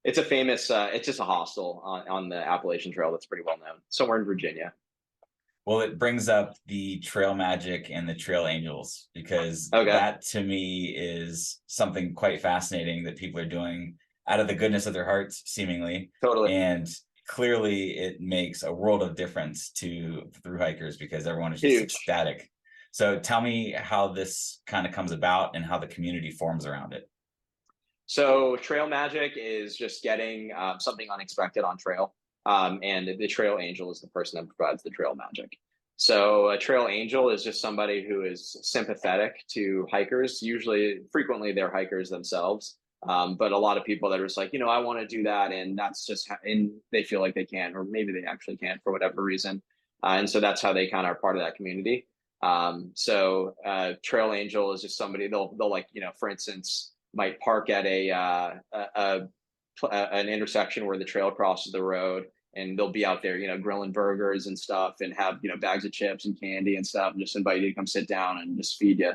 It's a famous. It's just a hostel on the Appalachian Trail that's pretty well known, somewhere in Virginia. Well, it brings up the trail magic and the trail angels, because Okay. that to me is something quite fascinating that people are doing out of the goodness of their hearts, seemingly. Totally. And clearly it makes a world of difference to thru hikers because everyone is just Huge. ecstatic. So tell me how this kind of comes about and how the community forms around it. So trail magic is just getting something unexpected on trail. And the trail angel is the person that provides the trail magic. So a trail angel is just somebody who is sympathetic to hikers. Frequently they're hikers themselves. But a lot of people that are just like, I want to do that. And that's just, and they feel like they can, or maybe they actually can't for whatever reason. And so that's how they kind of are part of that community. Trail angel is just somebody they'll like, for instance, might park at an intersection where the trail crosses the road, and they'll be out there, grilling burgers and stuff, and have, bags of chips and candy and stuff, and just invite you to come sit down and just feed you.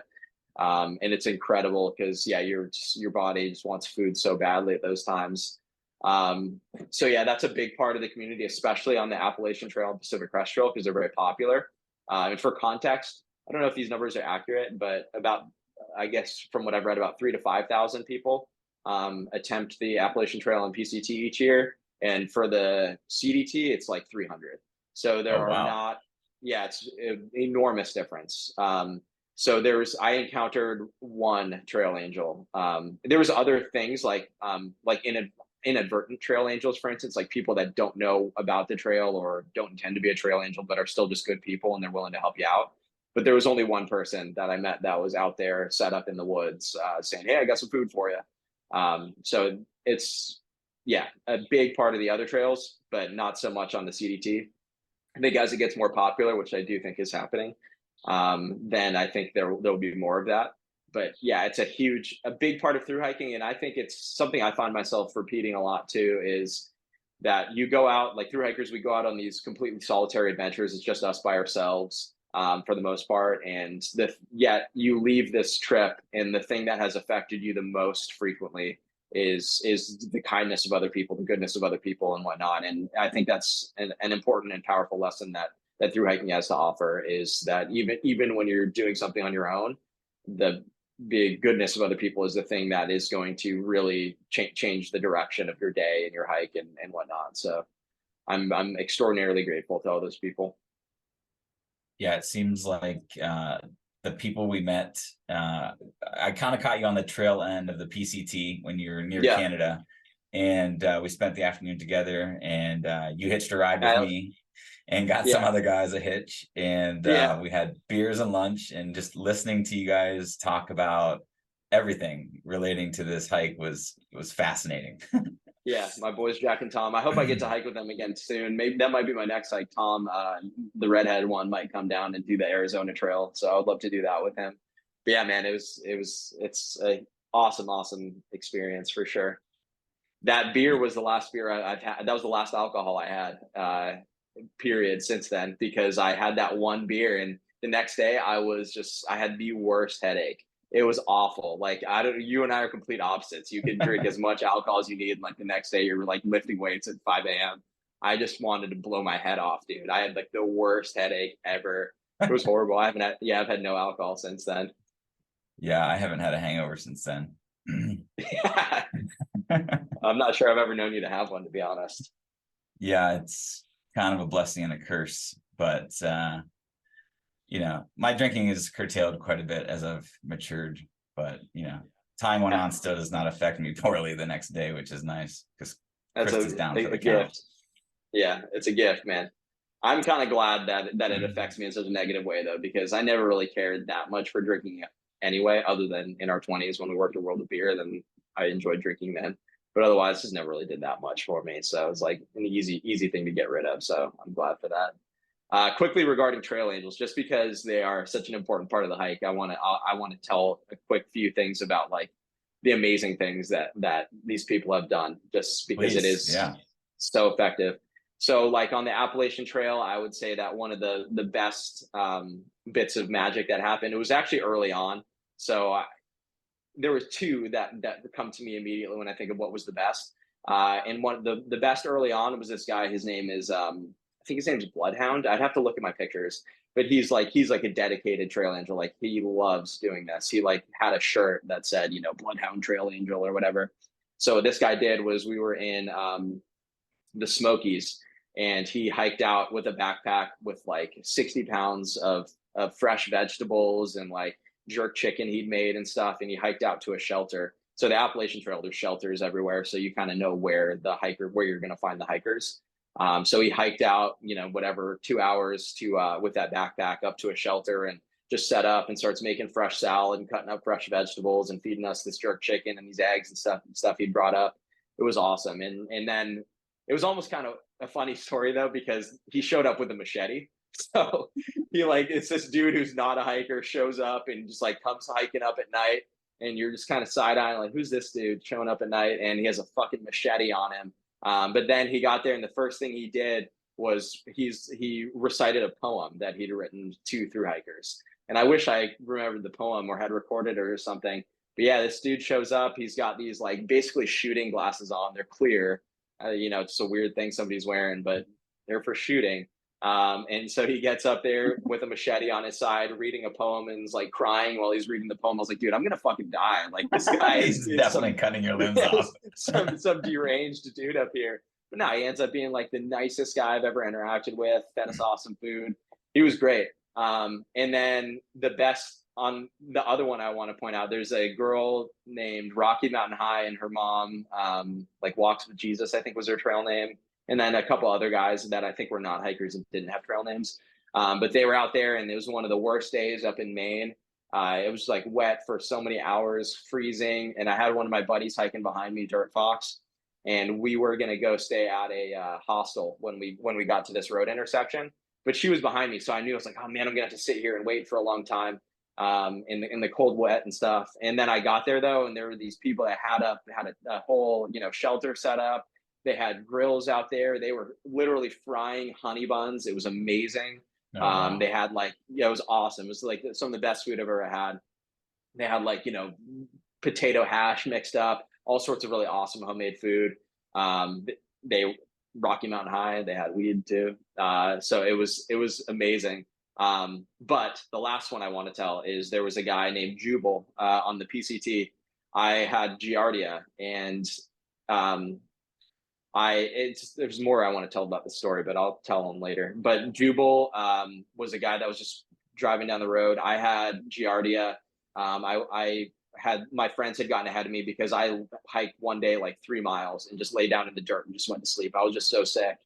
And it's incredible because your body just wants food so badly at those times. That's a big part of the community, especially on the Appalachian Trail and Pacific Crest Trail, because they're very popular. And for context, I don't know if these numbers are accurate, but I guess from what I've read, about 3,000 to 5,000 people attempt the Appalachian Trail and PCT each year. And for the CDT, it's like 300. So it's an enormous difference. I encountered one trail angel. There was other things like inadvertent trail angels, for instance, like people that don't know about the trail or don't intend to be a trail angel, but are still just good people and they're willing to help you out. But there was only one person that I met that was out there set up in the woods saying, "Hey, I got some food for you." So it's, a big part of the other trails, but not so much on the CDT. I think as it gets more popular, which I do think is happening, then I think there'll be more of that. But yeah, it's a big part of thru hiking. And I think it's something I find myself repeating a lot too, is that you go out, like thru hikers, we go out on these completely solitary adventures. It's just us by ourselves for the most part. And yet you leave this trip, and the thing that has affected you the most frequently is the kindness of other people, the goodness of other people and whatnot. And I think that's an important and powerful lesson that thru hiking has to offer, is that even when you're doing something on your own, the goodness of other people is the thing that is going to really change the direction of your day and your hike and whatnot. So I'm extraordinarily grateful to all those people. Yeah, it seems like the people we met, I kind of caught you on the trail end of the PCT when you're near Canada, and we spent the afternoon together, and you hitched a ride with me and got some other guys a hitch, and we had beers and lunch, and just listening to you guys talk about everything relating to this hike was fascinating. Yeah, my boys Jack and Tom. I hope I get to hike with them again soon. Maybe that might be my next hike. Tom, the redhead one, might come down and do the Arizona Trail. So I would love to do that with him. But yeah, man, it's a awesome experience for sure. That beer was the last beer I've had. That was the last alcohol I had, period, since then, because I had that one beer, and the next day I had the worst headache. It was awful. Like, I don't, you and I are complete opposites. You can drink as much alcohol as you need. And like the next day you're like lifting weights at 5 a.m. I just wanted to blow my head off, dude. I had like the worst headache ever. It was horrible. I've had no alcohol since then. Yeah, I haven't had a hangover since then. Yeah. I'm not sure I've ever known you to have one, to be honest. Yeah, it's kind of a blessing and a curse, but my drinking is curtailed quite a bit as I've matured, but time went on still does not affect me poorly the next day, which is nice because That's Crest is down for the count. gift. Yeah, it's a gift, man. I'm kind of glad that it affects me in such a negative way, though, because I never really cared that much for drinking anyway, other than in our 20s when we worked at World of Beer. Then I enjoyed drinking then, but otherwise, just never really did that much for me. So it's like an easy thing to get rid of. So I'm glad for that. Quickly regarding trail angels, just because they are such an important part of the hike, I want to tell a quick few things about like the amazing things that these people have done, just because it Please, is yeah. so effective. So like on the Appalachian Trail, I would say that one of the best bits of magic that happened, it was actually early on. So there was two that come to me immediately when I think of what was the best. And one of the best early on was this guy. His name is I think his name's Bloodhound. I'd have to look at my pictures, but he's like a dedicated trail angel. Like he loves doing this. He like had a shirt that said, Bloodhound Trail Angel or whatever. So what this guy did was we were in the Smokies, and he hiked out with a backpack with like 60 pounds of fresh vegetables and like jerk chicken he'd made and stuff. And he hiked out to a shelter. So the Appalachian Trail, there's shelters everywhere. So you kind of know where you're going to find the hikers. So he hiked out, whatever, 2 hours to with that backpack up to a shelter and just set up and starts making fresh salad and cutting up fresh vegetables and feeding us this jerk chicken and these eggs and stuff he'd brought up. It was awesome. And then it was almost kind of a funny story though, because he showed up with a machete. So it's this dude who's not a hiker shows up and just like comes hiking up at night, and you're just kind of side eyeing like, who's this dude showing up at night? And he has a fucking machete on him. But then he got there, and the first thing he did was he recited a poem that he'd written to thru-hikers. And I wish I remembered the poem or had recorded it or something. But yeah, this dude shows up. He's got these like basically shooting glasses on. They're clear. It's a weird thing somebody's wearing, but they're for shooting. And so he gets up there with a machete on his side, reading a poem, and is like crying while he's reading the poem. I was like, dude, I'm gonna fucking die. Like this guy is definitely cutting your limbs off. some deranged dude up here. But no, he ends up being like the nicest guy I've ever interacted with. Fed us awesome food. He was great. And then the best on the other one I want to point out, there's a girl named Rocky Mountain High, and her mom like walks with Jesus, I think was her trail name. And then a couple other guys that I think were not hikers and didn't have trail names. But they were out there, and it was one of the worst days up in Maine. It was like wet for so many hours, freezing. And I had one of my buddies hiking behind me, Dirt Fox. And we were going to go stay at a hostel when we got to this road intersection. But she was behind me. So I knew, I was like, oh man, I'm going to have to sit here and wait for a long time in the cold, wet and stuff. And then I got there though, and there were these people that had a whole, shelter set up. They had grills out there. They were literally frying honey buns. It was amazing. Oh, wow. They had like, it was awesome. It was like some of the best food I've ever had. They had like, potato hash mixed up, all sorts of really awesome homemade food. They Rocky Mountain High, they had weed too. So it was amazing. But the last one I want to tell is there was a guy named Jubal on the PCT. I had Giardia, and there's more I want to tell about the story, but I'll tell them later. But Jubal was a guy that was just driving down the road. I had Giardia. I had my friends had gotten ahead of me because I hiked one day like 3 miles and just lay down in the dirt and just went to sleep. I was just so sick.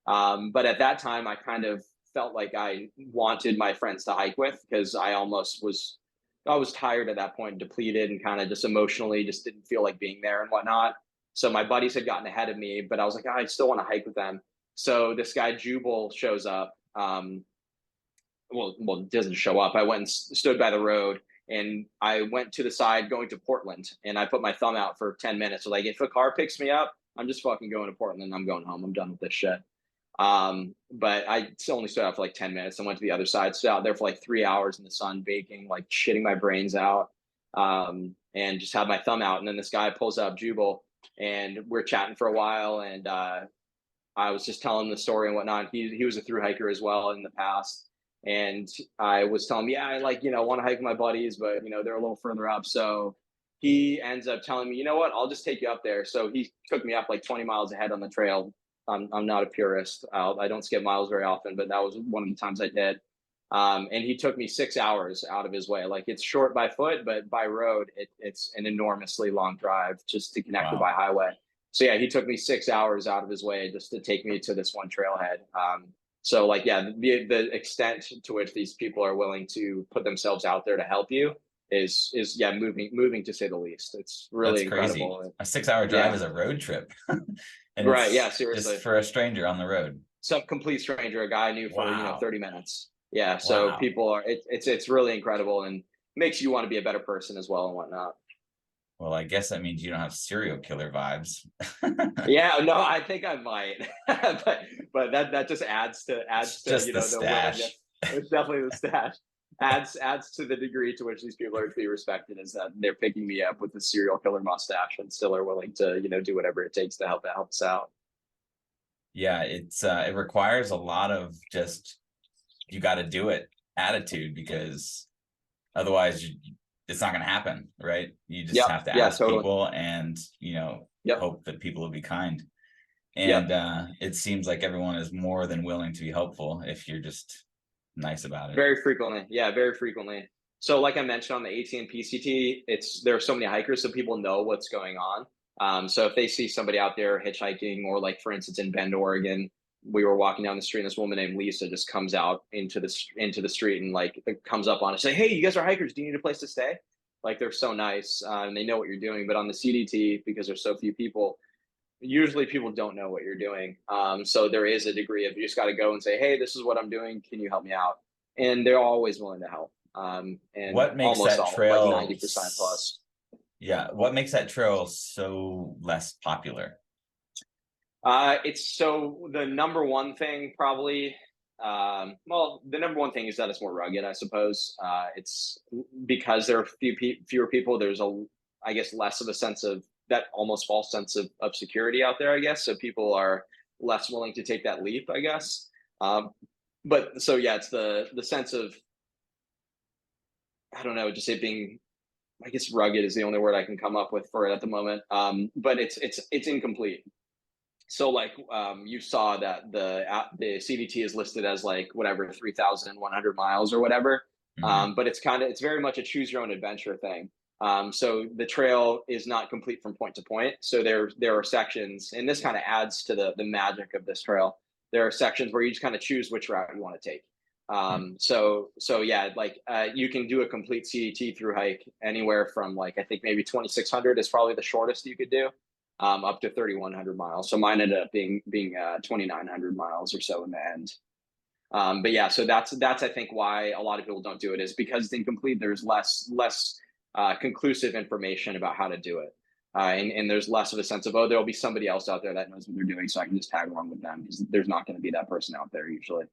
But at that time, I kind of felt like I wanted my friends to hike with, because I was tired at that point, depleted, and kind of just emotionally just didn't feel like being there and whatnot. So my buddies had gotten ahead of me, but I was like, I still want to hike with them. So this guy Jubal shows up. Well, doesn't show up. I went and stood by the road, and I went to the side going to Portland, and I put my thumb out for 10 minutes. So like, if a car picks me up, I'm just fucking going to Portland. I'm going home. I'm done with this shit. But I only stood out for like 10 minutes. I went to the other side, stood out there for like 3 hours in the sun, baking, like shitting my brains out. and just had my thumb out. And then this guy pulls up Jubal, and we're chatting for a while. And I was just telling him the story and whatnot. He was a thru hiker as well in the past. And I was telling him, yeah, I want to hike with my buddies, but they're a little further up. So he ends up telling me, you know what, I'll just take you up there. So he took me up like 20 miles ahead on the trail. I'm not a purist. I don't skip miles very often, but that was one of the times I did. And he took me 6 hours out of his way. Like, it's short by foot, but by road, it's an enormously long drive just to connect it by highway. So yeah, he took me 6 hours out of his way just to take me to this one trailhead. So like, yeah, the extent to which these people are willing to put themselves out there to help you is yeah, moving to say the least. It's really incredible. A 6 hour drive is a road trip. And right. Yeah, seriously. Just for a stranger on the road. Some complete stranger, a guy I knew for 30 minutes. Yeah. So people are it's really incredible, and makes you want to be a better person as well and whatnot. Well, I guess that means you don't have serial killer vibes. Yeah, no, I think I might, but that just adds to just the stash. It's definitely the stash. Adds to the degree to which these people are to be respected, is that they're picking me up with the serial killer mustache and still are willing to do whatever it takes to help us out. Yeah, it requires a lot of just, you got to do it attitude, because otherwise it's not going to happen, right? You just have to ask people and hope that people will be kind. And it seems like everyone is more than willing to be helpful if you're just nice about it. Very frequently. Yeah, very frequently. So like I mentioned on the AT and PCT, there are so many hikers, so people know what's going on. So if they see somebody out there hitchhiking, or like, for instance, in Bend, Oregon, we were walking down the street and this woman named Lisa just comes out into the street and like comes up on us, say, hey, you guys are hikers, do you need a place to stay? Like, they're so nice, and they know what you're doing. But on the CDT, because there's so few people, usually people don't know what you're doing. So there is a degree of, you just got to go and say, hey, this is what I'm doing, can you help me out? And they're always willing to help. And what makes that trail, like 90% plus. Yeah, what makes that trail so less popular? It's so, the number one thing probably, the number one thing is that it's more rugged, I suppose. It's because there are fewer people, there's I guess less of a sense of that almost false sense of security out there, I guess. So people are less willing to take that leap, I guess. But so yeah, it's the sense of, I don't know, just it being, I guess rugged is the only word I can come up with for it at the moment. But it's incomplete. So like, you saw that the CDT is listed as like whatever 3,100 miles or whatever. But it's very much a choose your own adventure thing. So the trail is not complete from point to point. So there are sections, and this kind of adds to the magic of this trail. There are sections where you just kind of choose which route you want to take. So yeah, like, you can do a complete CDT through hike anywhere from, like, I think maybe 2,600 is probably the shortest you could do, up to 3,100 miles. So mine ended up being 2,900 miles or so in the end. But yeah, so that's I think why a lot of people don't do it, is because it's incomplete. There's less conclusive information about how to do it. And there's less of a sense of, oh, there'll be somebody else out there that knows what they're doing, so I can just tag along with them, because there's not going to be that person out there usually.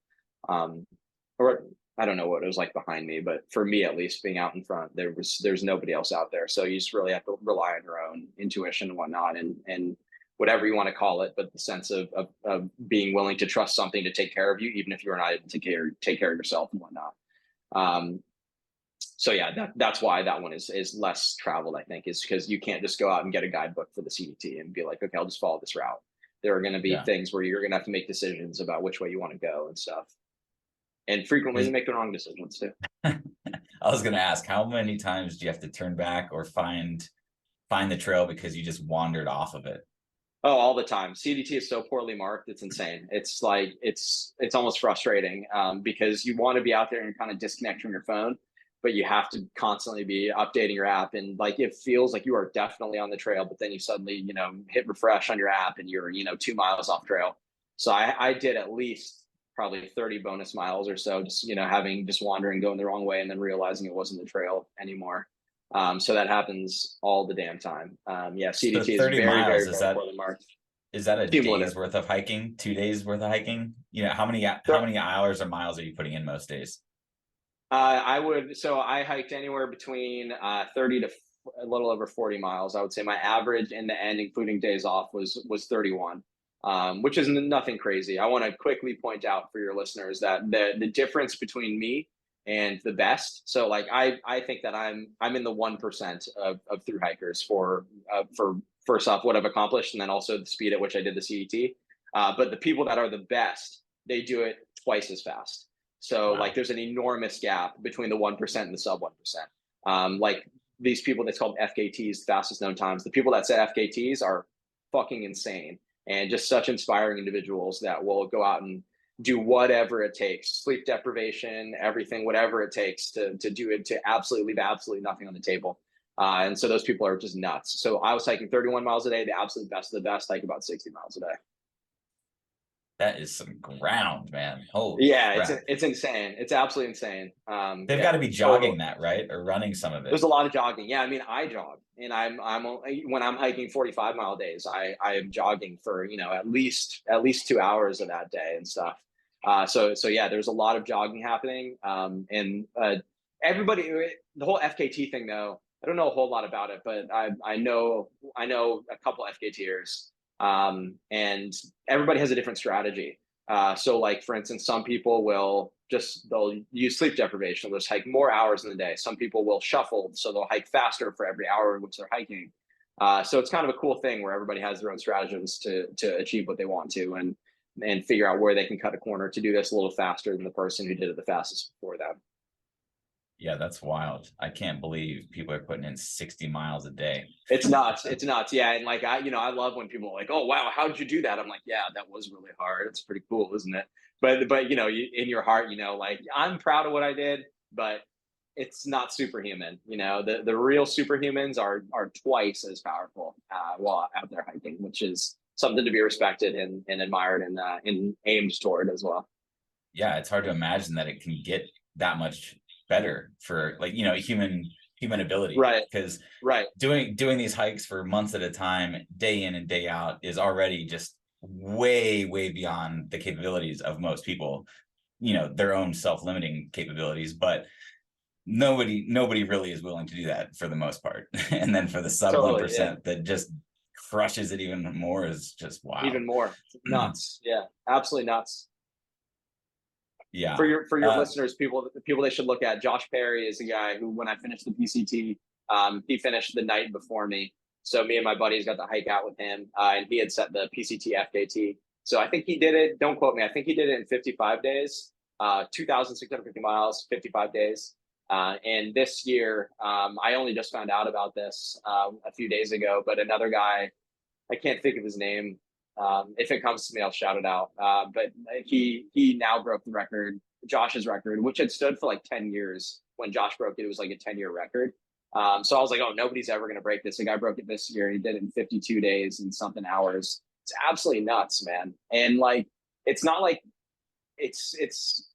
Or I don't know what it was like behind me, but for me, at least, being out in front, there's nobody else out there. So you just really have to rely on your own intuition and whatnot, and whatever you want to call it, but the sense of being willing to trust something to take care of you, even if you're not able to take care of yourself and whatnot. So yeah, that's why that one is less traveled, I think, is because you can't just go out and get a guidebook for the CDT and be like, okay, I'll just follow this route. There are going to be things where you're going to have to make decisions about which way you want to go and stuff. And frequently you make the wrong decisions too. I was going to ask, how many times do you have to turn back or find the trail because you just wandered off of it? Oh, all the time. CDT is so poorly marked. It's insane. It's like, it's almost frustrating, because you want to be out there and kind of disconnect from your phone, but you have to constantly be updating your app. And like, it feels like you are definitely on the trail, but then you suddenly, hit refresh on your app and you're, 2 miles off trail. So I did at least probably 30 bonus miles or so, just, just wandering, going the wrong way, and then realizing it wasn't the trail anymore. So that happens all the damn time. Yeah, CDT so 30 is very, miles, very poorly marked. Is that a day's worth of hiking? 2 days worth of hiking? How many hours or miles are you putting in most days? So I hiked anywhere between 30 to a little over 40 miles. I would say my average in the end, including days off, was 31, which is nothing crazy. I want to quickly point out for your listeners that the difference between me and the best. So like I think that I'm in the 1% of through hikers for first off what I've accomplished, and then also the speed at which I did the CET. But the people that are the best, they do it twice as fast. So Wow. like there's an enormous gap between the 1% and the sub 1%. Like these people that's called FKTs, fastest known times. The people that set FKTs are fucking insane and just such inspiring individuals that will go out and do whatever it takes, sleep deprivation, everything, whatever it takes to do it, to absolutely leave absolutely nothing on the table. And so those people are just nuts. So I was hiking 31 miles a day. The absolute best of the best hike about 60 miles a day. That is some ground, man. Holy Yeah, crap. it's insane. It's absolutely insane. They've got Yeah, to be jogging totally. that, right? Or running some of it. There's a lot of jogging. Yeah, I mean, I jog, and when I'm hiking 45-mile days, I am jogging for at least 2 hours of that day and stuff. So yeah, there's a lot of jogging happening. And everybody, the whole FKT thing though, I don't know a whole lot about it, but I know a couple FKTers, and everybody has a different strategy. So like for instance, some people they'll use sleep deprivation. They'll just hike more hours in the day. Some people will shuffle, so they'll hike faster for every hour in which they're hiking. So it's kind of a cool thing where everybody has their own stratagems to achieve what they want to, and figure out where they can cut a corner to do this a little faster than the person who did it the fastest before them. Yeah, that's wild. I can't believe people are putting in 60 miles a day. It's nuts. It's nuts. Yeah. And like, I love when people are like, oh, wow, how did you do that? I'm like, yeah, that was really hard. It's pretty cool, isn't it? But, in your heart, like, I'm proud of what I did, but it's not superhuman. The real superhumans are twice as powerful while out there hiking, which is something to be respected and admired and aimed toward as well. Yeah, it's hard to imagine that it can get that much better for like, human ability, Right. because Right. doing these hikes for months at a time, day in and day out, is already just way beyond the capabilities of most people, their own self-limiting capabilities. But nobody really is willing to do that for the most part. And then for the sub Totally. Yeah. 1% that just crushes it even more is just wild. Even more nuts. Yeah. Absolutely nuts. for Yeah. your for your listeners, people they should look at. Josh Perry is a guy who, when I finished the PCT, he finished the night before me. So me and my buddies got to hike out with him, and he had set the PCT FKT. So I think he did it. Don't quote me. I think he did it in 55 days, 2,650 miles, 55 days. And this year, I only just found out about this a few days ago, but another guy, I can't think of his name. If it comes to me, I'll shout it out. But he now broke the record, Josh's record, which had stood for like 10 years. When Josh broke it, it was like a 10-year record. So I was like, oh, nobody's ever going to break this. The guy broke it this year. He did it in 52 days and something hours. It's absolutely nuts, man. And like, it's not like it's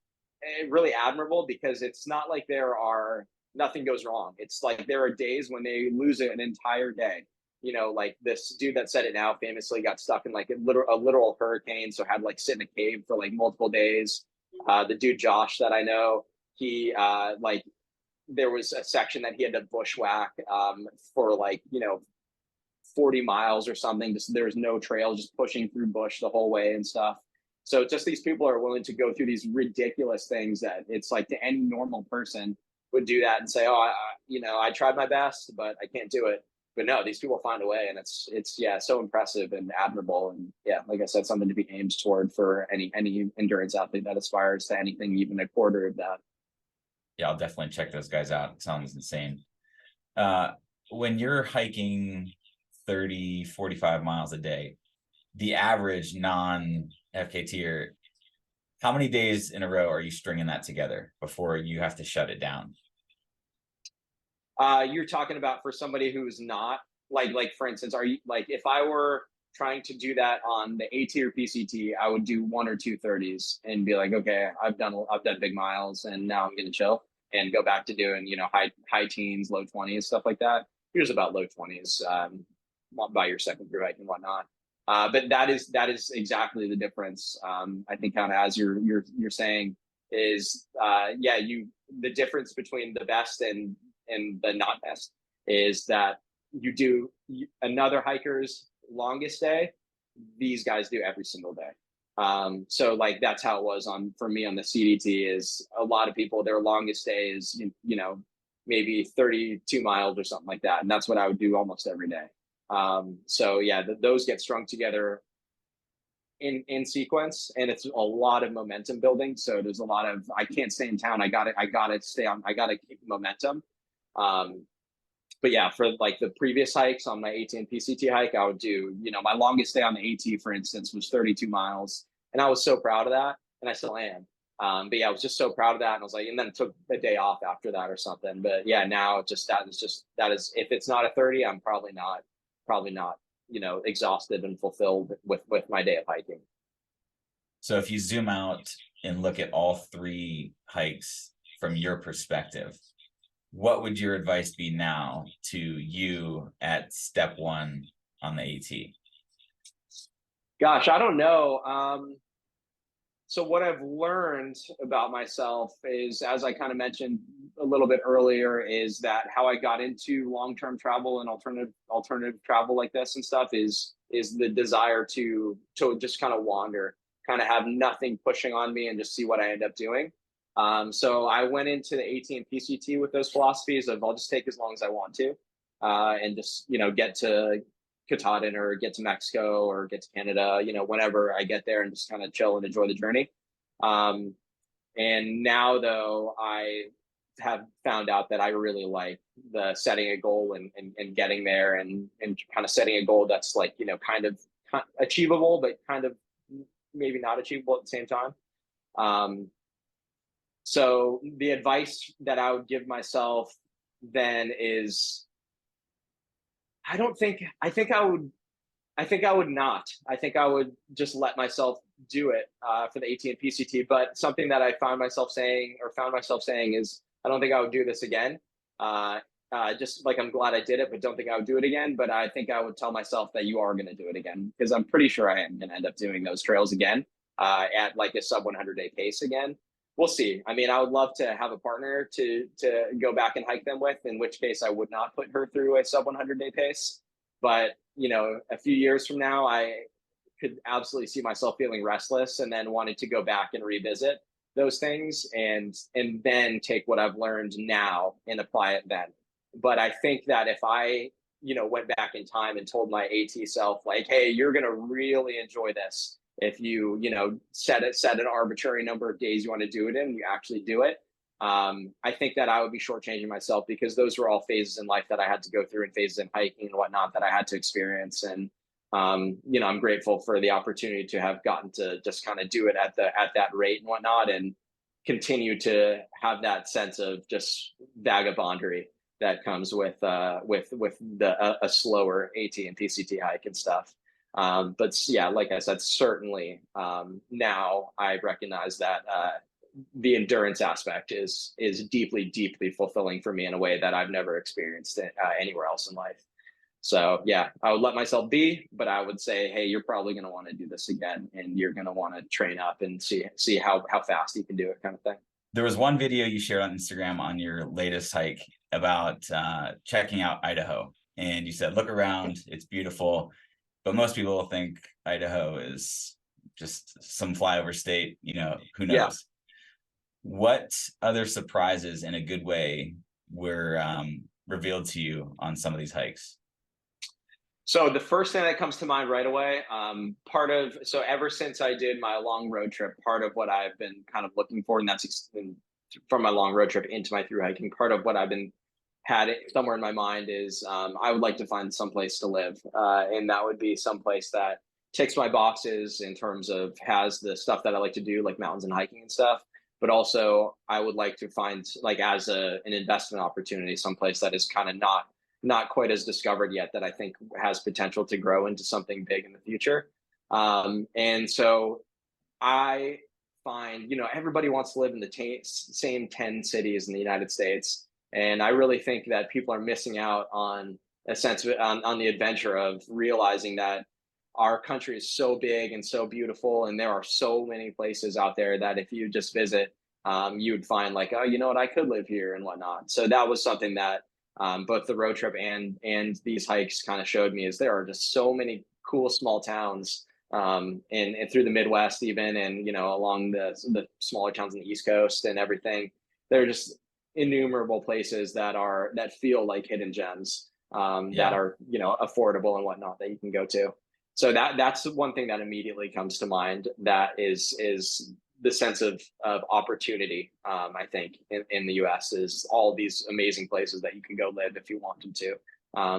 really admirable, because it's not like nothing goes wrong. It's like there are days when they lose it an entire day. Like this dude that said it now famously got stuck in like a literal hurricane, so had like sit in a cave for like multiple days. The dude Josh that I know, he like there was a section that he had to bushwhack for like 40 miles or something. Just there's no trail, just pushing through bush the whole way and stuff. So just these people are willing to go through these ridiculous things that it's like to any normal person would do that and say, oh, I tried my best, but I can't do it. But no, these people find a way, and it's yeah, so impressive and admirable, and yeah, like I said, something to be aimed toward for any endurance athlete that aspires to anything even a quarter of that. Yeah, I'll definitely check those guys out. It sounds insane. When you're hiking 30, 45 miles a day, the average non-FKTer, how many days in a row are you stringing that together before you have to shut it down? You're talking about for somebody who's not like for instance, are you like, if I were trying to do that on the AT or PCT, I would do 1 or 2 30s and be like, okay, I've done big miles, and now I'm gonna chill and go back to doing high teens, low 20s, stuff like that. Here's about low 20s by your second through hike and whatnot. But that is exactly the difference. I think kind of as you're saying is yeah, the difference between the best and the not best is that another hiker's longest day, these guys do every single day. So like that's how it was for me on the CDT. Is a lot of people, their longest day is maybe 32 miles or something like that, and that's what I would do almost every day. So yeah, those get strung together in sequence, and it's a lot of momentum building. So there's a lot of, I can't stay in town, I gotta stay on, I gotta keep momentum. But yeah, for like the previous hikes on my AT and PCT hike, I would do, my longest day on the AT, for instance, was 32 miles. And I was so proud of that. And I still am. But yeah, I was just so proud of that. And I was like, and then it took a day off after that or something. But yeah, now that is, if it's not a 30, I'm probably not, exhausted and fulfilled with my day of hiking. So if you zoom out and look at all 3 hikes from your perspective, what would your advice be now to you at step 1 on the AT? Gosh, I don't know. So what I've learned about myself is, as I kind of mentioned a little bit earlier, is that how I got into long-term travel and alternative travel like this and stuff is the desire to just kind of wander, kind of have nothing pushing on me and just see what I end up doing. So I went into the AT and PCT with those philosophies of I'll just take as long as I want to, and just, get to Katahdin or get to Mexico or get to Canada, whenever I get there, and just kind of chill and enjoy the journey. And now though, I have found out that I really like the setting a goal and getting there and kind of setting a goal that's like, kind of achievable, but kind of maybe not achievable at the same time. So the advice that I would give myself then is, I think I would just let myself do it for the AT and PCT. But something that I found myself saying is, I don't think I would do this again. Just like, I'm glad I did it, but don't think I would do it again. But I think I would tell myself that you are going to do it again, because I'm pretty sure I am going to end up doing those trails again at like a sub 100-day pace again. We'll see. I mean, I would love to have a partner to go back and hike them with, in which case I would not put her through a sub 100-day pace. But, a few years from now, I could absolutely see myself feeling restless and then wanting to go back and revisit those things and then take what I've learned now and apply it then. But I think that if I, went back in time and told my AT self, like, hey, you're going to really enjoy this if you, set an arbitrary number of days you want to do it in, you actually do it. I think that I would be shortchanging myself, because those were all phases in life that I had to go through, and phases in hiking and whatnot that I had to experience. And, I'm grateful for the opportunity to have gotten to just kind of do it at that rate and whatnot, and continue to have that sense of just vagabondery that comes with a slower AT and PCT hike and stuff. But yeah, like I said, certainly now I recognize that the endurance aspect is deeply, deeply fulfilling for me in a way that I've never experienced anywhere else in life. So yeah, I would let myself be, but I would say, hey, you're probably going to want to do this again, and you're going to want to train up and see how fast you can do it, kind of thing. There was one video you shared on Instagram on your latest hike about checking out Idaho, and you said, look around, it's beautiful. But most people will think Idaho is just some flyover state, who knows? Yeah. What other surprises in a good way were revealed to you on some of these hikes? So the first thing that comes to mind right away, so ever since I did my long road trip, part of what I've been kind of looking for, and that's from my long road trip into my thru hiking, part of what I've been had somewhere in my mind is I would like to find someplace to live, and that would be someplace that ticks my boxes in terms of has the stuff that I like to do, like mountains and hiking and stuff. But also, I would like to find, like, as an investment opportunity, someplace that is kind of not quite as discovered yet, that I think has potential to grow into something big in the future. And so I find, everybody wants to live in the same 10 cities in the United States. And I really think that people are missing out on a sense of on the adventure of realizing that our country is so big and so beautiful, and there are so many places out there that if you just visit, you would find like, oh, you know what, I could live here and whatnot. So that was something that both the road trip and these hikes kind of showed me, is there are just so many cool small towns and through the Midwest even, and along the smaller towns on the East Coast and everything. There are just innumerable places that feel like hidden gems that Yeah. are affordable and whatnot that you can go to. So that's one thing that immediately comes to mind. That is the sense of opportunity. I think in the U.S. is all these amazing places that you can go live if you wanted to.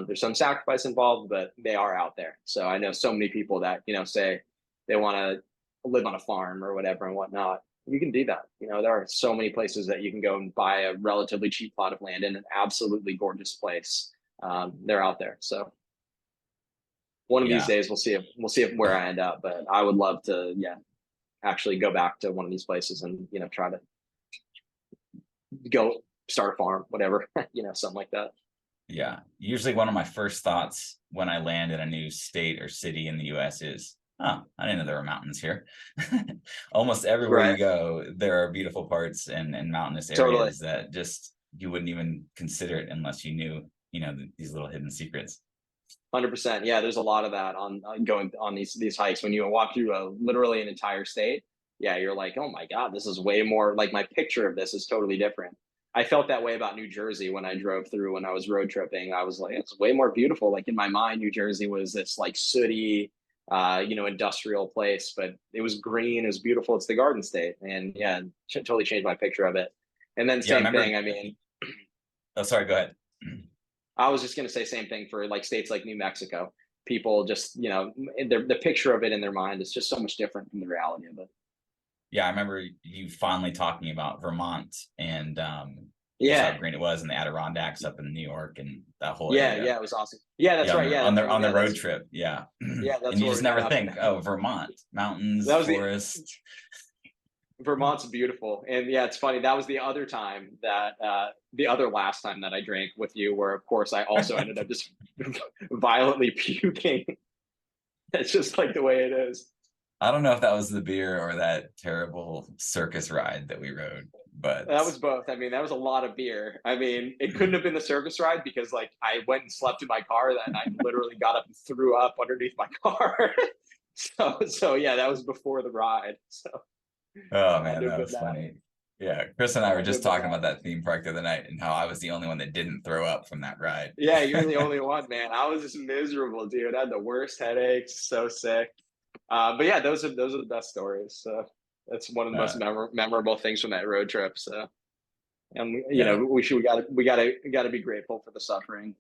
There's some sacrifice involved, but they are out there. So I know so many people that say they want to live on a farm or whatever and whatnot. You can do that. There are so many places that you can go and buy a relatively cheap plot of land in an absolutely gorgeous place. They're out there. So one of these Yeah. days we'll see if where I end up. But I would love to, actually go back to one of these places and try to go start a farm, whatever, something like that. Yeah. Usually one of my first thoughts when I land in a new state or city in the US is, oh, I didn't know there were mountains here. Almost everywhere you Right. go, there are beautiful parts and mountainous Totally. areas that just you wouldn't even consider it unless you knew, these little hidden secrets. 100%. Yeah, there's a lot of that on going on these hikes. When you walk through literally an entire state, yeah, you're like, oh my god, this is way more like my picture of this is totally different. I felt that way about New Jersey when I drove through when I was road tripping. I was like, it's way more beautiful. Like in my mind, New Jersey was this like sooty, industrial place, but it was green, it was beautiful. It's the Garden State, and yeah, totally changed my picture of it. And then Yeah, I same remember. thing. I mean, Oh, sorry, go ahead. I was just going to say same thing for like states like New Mexico. People just, the picture of it in their mind is just so much different from the reality of it. Yeah, I remember you fondly talking about Vermont and just how Yeah, green it was in the Adirondacks up in New York and that whole yeah, area. yeah. It was awesome. Yeah, that's Yeah, on right. the Yeah, on that's the what. on the Yeah, road trip. Yeah. And you where just we never met up. think, oh, Vermont, mountains, That was the forest. Vermont's beautiful, and yeah, it's funny. That was the other time that the other last time that I drank with you, where of course I also ended up just violently puking. It's just like the way it is. I don't know if that was the beer or that terrible circus ride that we rode, but That was both. I mean, that was a lot of beer. I mean, it couldn't have been the circus ride because like I went and slept in my car that night and literally got up and threw up underneath my car. So yeah, that was before the ride. So oh had man, to have that been was that. funny. Yeah, Chris and I were Had to just have been talking that. about that theme park the other night and how I was the only one that didn't throw up from that ride. Yeah, you're the only one, man. I was just miserable, dude. I had the worst headaches, so sick. But yeah, those are the best stories. So that's one of the most Uh, memorable things from that road trip. So and yeah, we gotta be grateful for the suffering.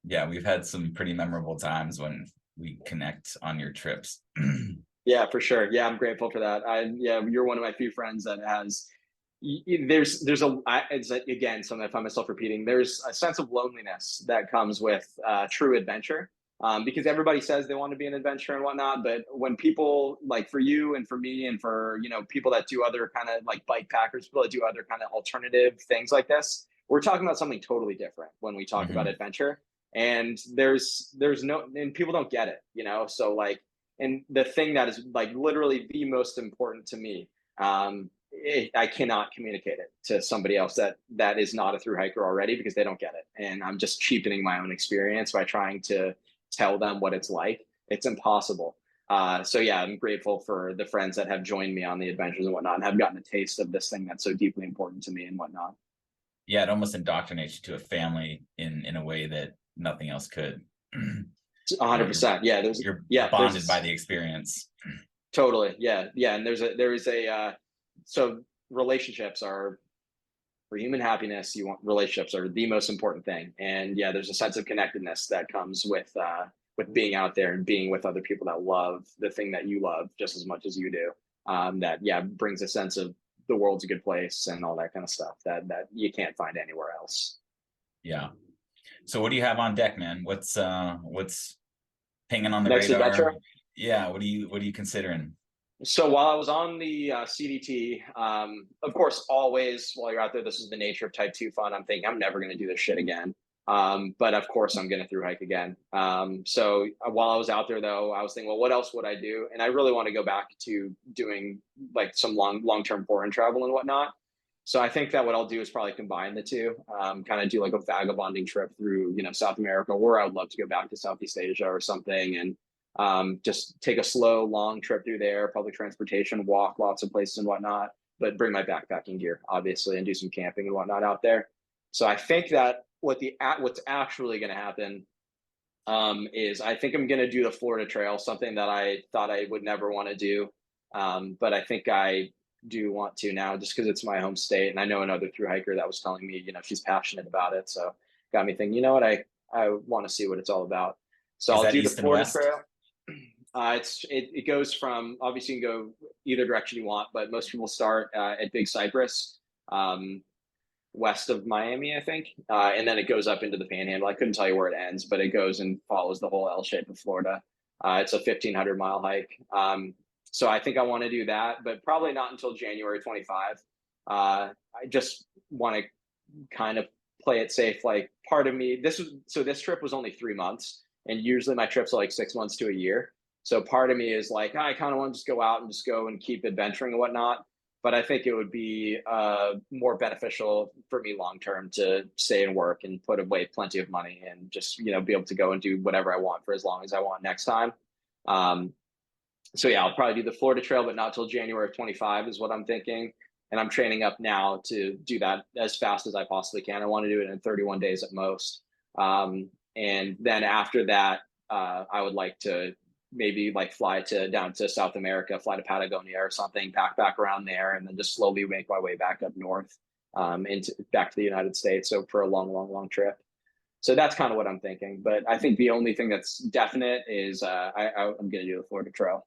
yeah, we've had some pretty memorable times when we connect on your trips. Yeah, for sure. Yeah, I'm grateful for that. Yeah, you're one of my few friends that has. It's like, again, something I find myself repeating. There's a sense of loneliness that comes with true adventure, because everybody says they want to be an adventurer and whatnot. But when people like for you and for me and for people that do other kind of like bike packers, people that do other kind of alternative things like this, we're talking about something totally different when we talk about Mhm. adventure. And there's no, and people don't get it, so like, and the thing that is like literally the most important to me, I cannot communicate it to somebody else that is not a through hiker already, because they don't get it, and I'm just cheapening my own experience by trying to tell them what it's like. It's impossible. So yeah, I'm grateful for the friends that have joined me on the adventures and whatnot, and have gotten a taste of this thing that's so deeply important to me and whatnot. Yeah, it almost indoctrinates you to a family in a way that nothing else could. 100%. Yeah, You're bonded by there's the experience. totally, yeah, yeah, and so relationships are for human happiness. You want relationships are the most important thing, and yeah, there's a sense of connectedness that comes with being out there and being with other people that love the thing that you love just as much as you do. That yeah brings a sense of the world's a good place and all that kind of stuff that you can't find anywhere else. Yeah. So what do you have on deck, man? What's pinging on the Next radar? adventure. Yeah, what are you considering? So while I was on the CDT, of course, always while you're out there, this is the nature of type 2 fun. I'm thinking I'm never going to do this shit again. But of course, I'm going to through hike again. So while I was out there, though, I was thinking, well, what else would I do? And I really want to go back to doing like some long term foreign travel and whatnot. So I think that what I'll do is probably combine the two, kind of do like a vagabonding trip through, South America, or I would love to go back to Southeast Asia or something, and just take a slow, long trip through there, public transportation, walk lots of places and whatnot, but bring my backpacking gear, obviously, and do some camping and whatnot out there. So I think that what's actually going to happen is I think I'm going to do the Florida Trail, something that I thought I would never want to do, but I think I do want to now, just because it's my home state, and I know another through hiker that was telling me, she's passionate about it, so got me thinking, I want to see what it's all about. So Is I'll that do the east and Florida west? Trail. It goes from, obviously you can go either direction you want, but most people start at Big Cypress, west of Miami, I think, and then it goes up into the Panhandle. I couldn't tell you where it ends, but it goes and follows the whole L shape of Florida. It's a 1,500-mile hike. So I think I want to do that, but probably not until January 25. I just want to kind of play it safe. Like, part of me, this trip was only 3 months, and usually my trips are like 6 months to a year. So part of me is like, I kind of want to just go out and just go and keep adventuring and whatnot. But I think it would be more beneficial for me long term to stay and work and put away plenty of money, and just be able to go and do whatever I want for as long as I want next time. So yeah, I'll probably do the Florida Trail, but not till January of 25 is what I'm thinking. And I'm training up now to do that as fast as I possibly can. I want to do it in 31 days at most. And then after that, I would like to maybe like fly down to South America, fly to Patagonia or something, back around there, and then just slowly make my way back up north, back to the United States. So for a long trip. So that's kind of what I'm thinking. But I think the only thing that's definite is I'm going to do the Florida Trail.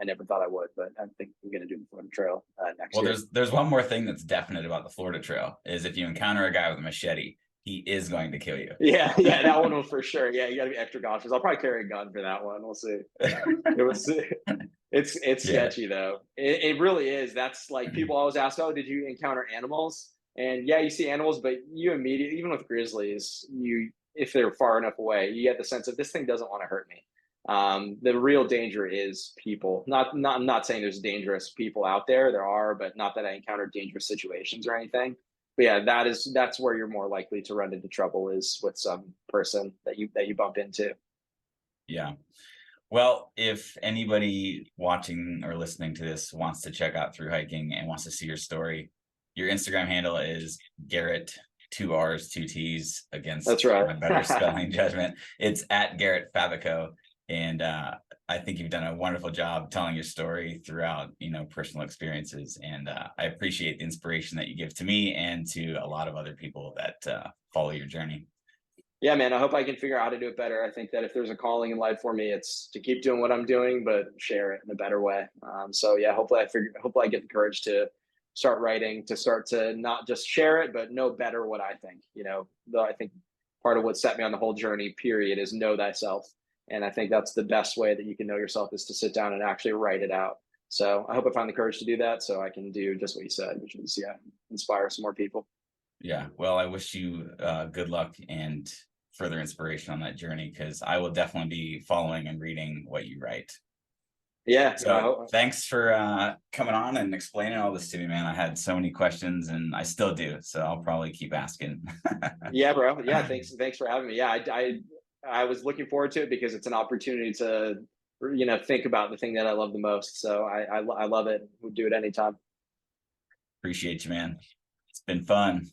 I never thought I would, but I think I'm going to do the Florida Trail next year. Well, there's one more thing that's definite about the Florida Trail, is if you encounter a guy with a machete, he is going to kill you. Yeah, that one for sure. Yeah, you got to be extra cautious. I'll probably carry a gun for that one. We'll see. It's sketchy though. It really is. That's like, people always ask, "Oh, did you encounter animals?" And yeah, you see animals, but you immediately, even with grizzlies, if they're far enough away, you get the sense of, this thing doesn't want to hurt me. The real danger is people. I'm not saying there's dangerous people out there. There are, but not that I encountered dangerous situations or anything. But yeah, that's where you're more likely to run into trouble, is with some person that you bump into. Yeah. Well, if anybody watching or listening to this wants to check out through hiking and wants to see your story, your Instagram handle is Garrett, 2 R's, 2 T's, against That's right. my better spelling judgment. It's at Garrett Fabico. And I think you've done a wonderful job telling your story throughout, personal experiences. And I appreciate the inspiration that you give to me and to a lot of other people that follow your journey. Yeah, man, I hope I can figure out how to do it better. I think that if there's a calling in life for me, it's to keep doing what I'm doing, but share it in a better way. So yeah, hopefully I get the courage to start writing, to start to not just share it, but know better what I think. Though I think part of what set me on the whole journey, period, is know thyself. And I think that's the best way that you can know yourself, is to sit down and actually write it out. So I hope I find the courage to do that, so I can do just what you said, which is, inspire some more people. Yeah. Well, I wish you good luck and further inspiration on that journey, because I will definitely be following and reading what you write. Yeah. So thanks for coming on and explaining all this to me, man. I had so many questions, and I still do. So I'll probably keep asking. Yeah, bro. Yeah. Thanks for having me. Yeah. I was looking forward to it, because it's an opportunity to, think about the thing that I love the most. So I love it. We'll do it anytime. Appreciate you, man. It's been fun.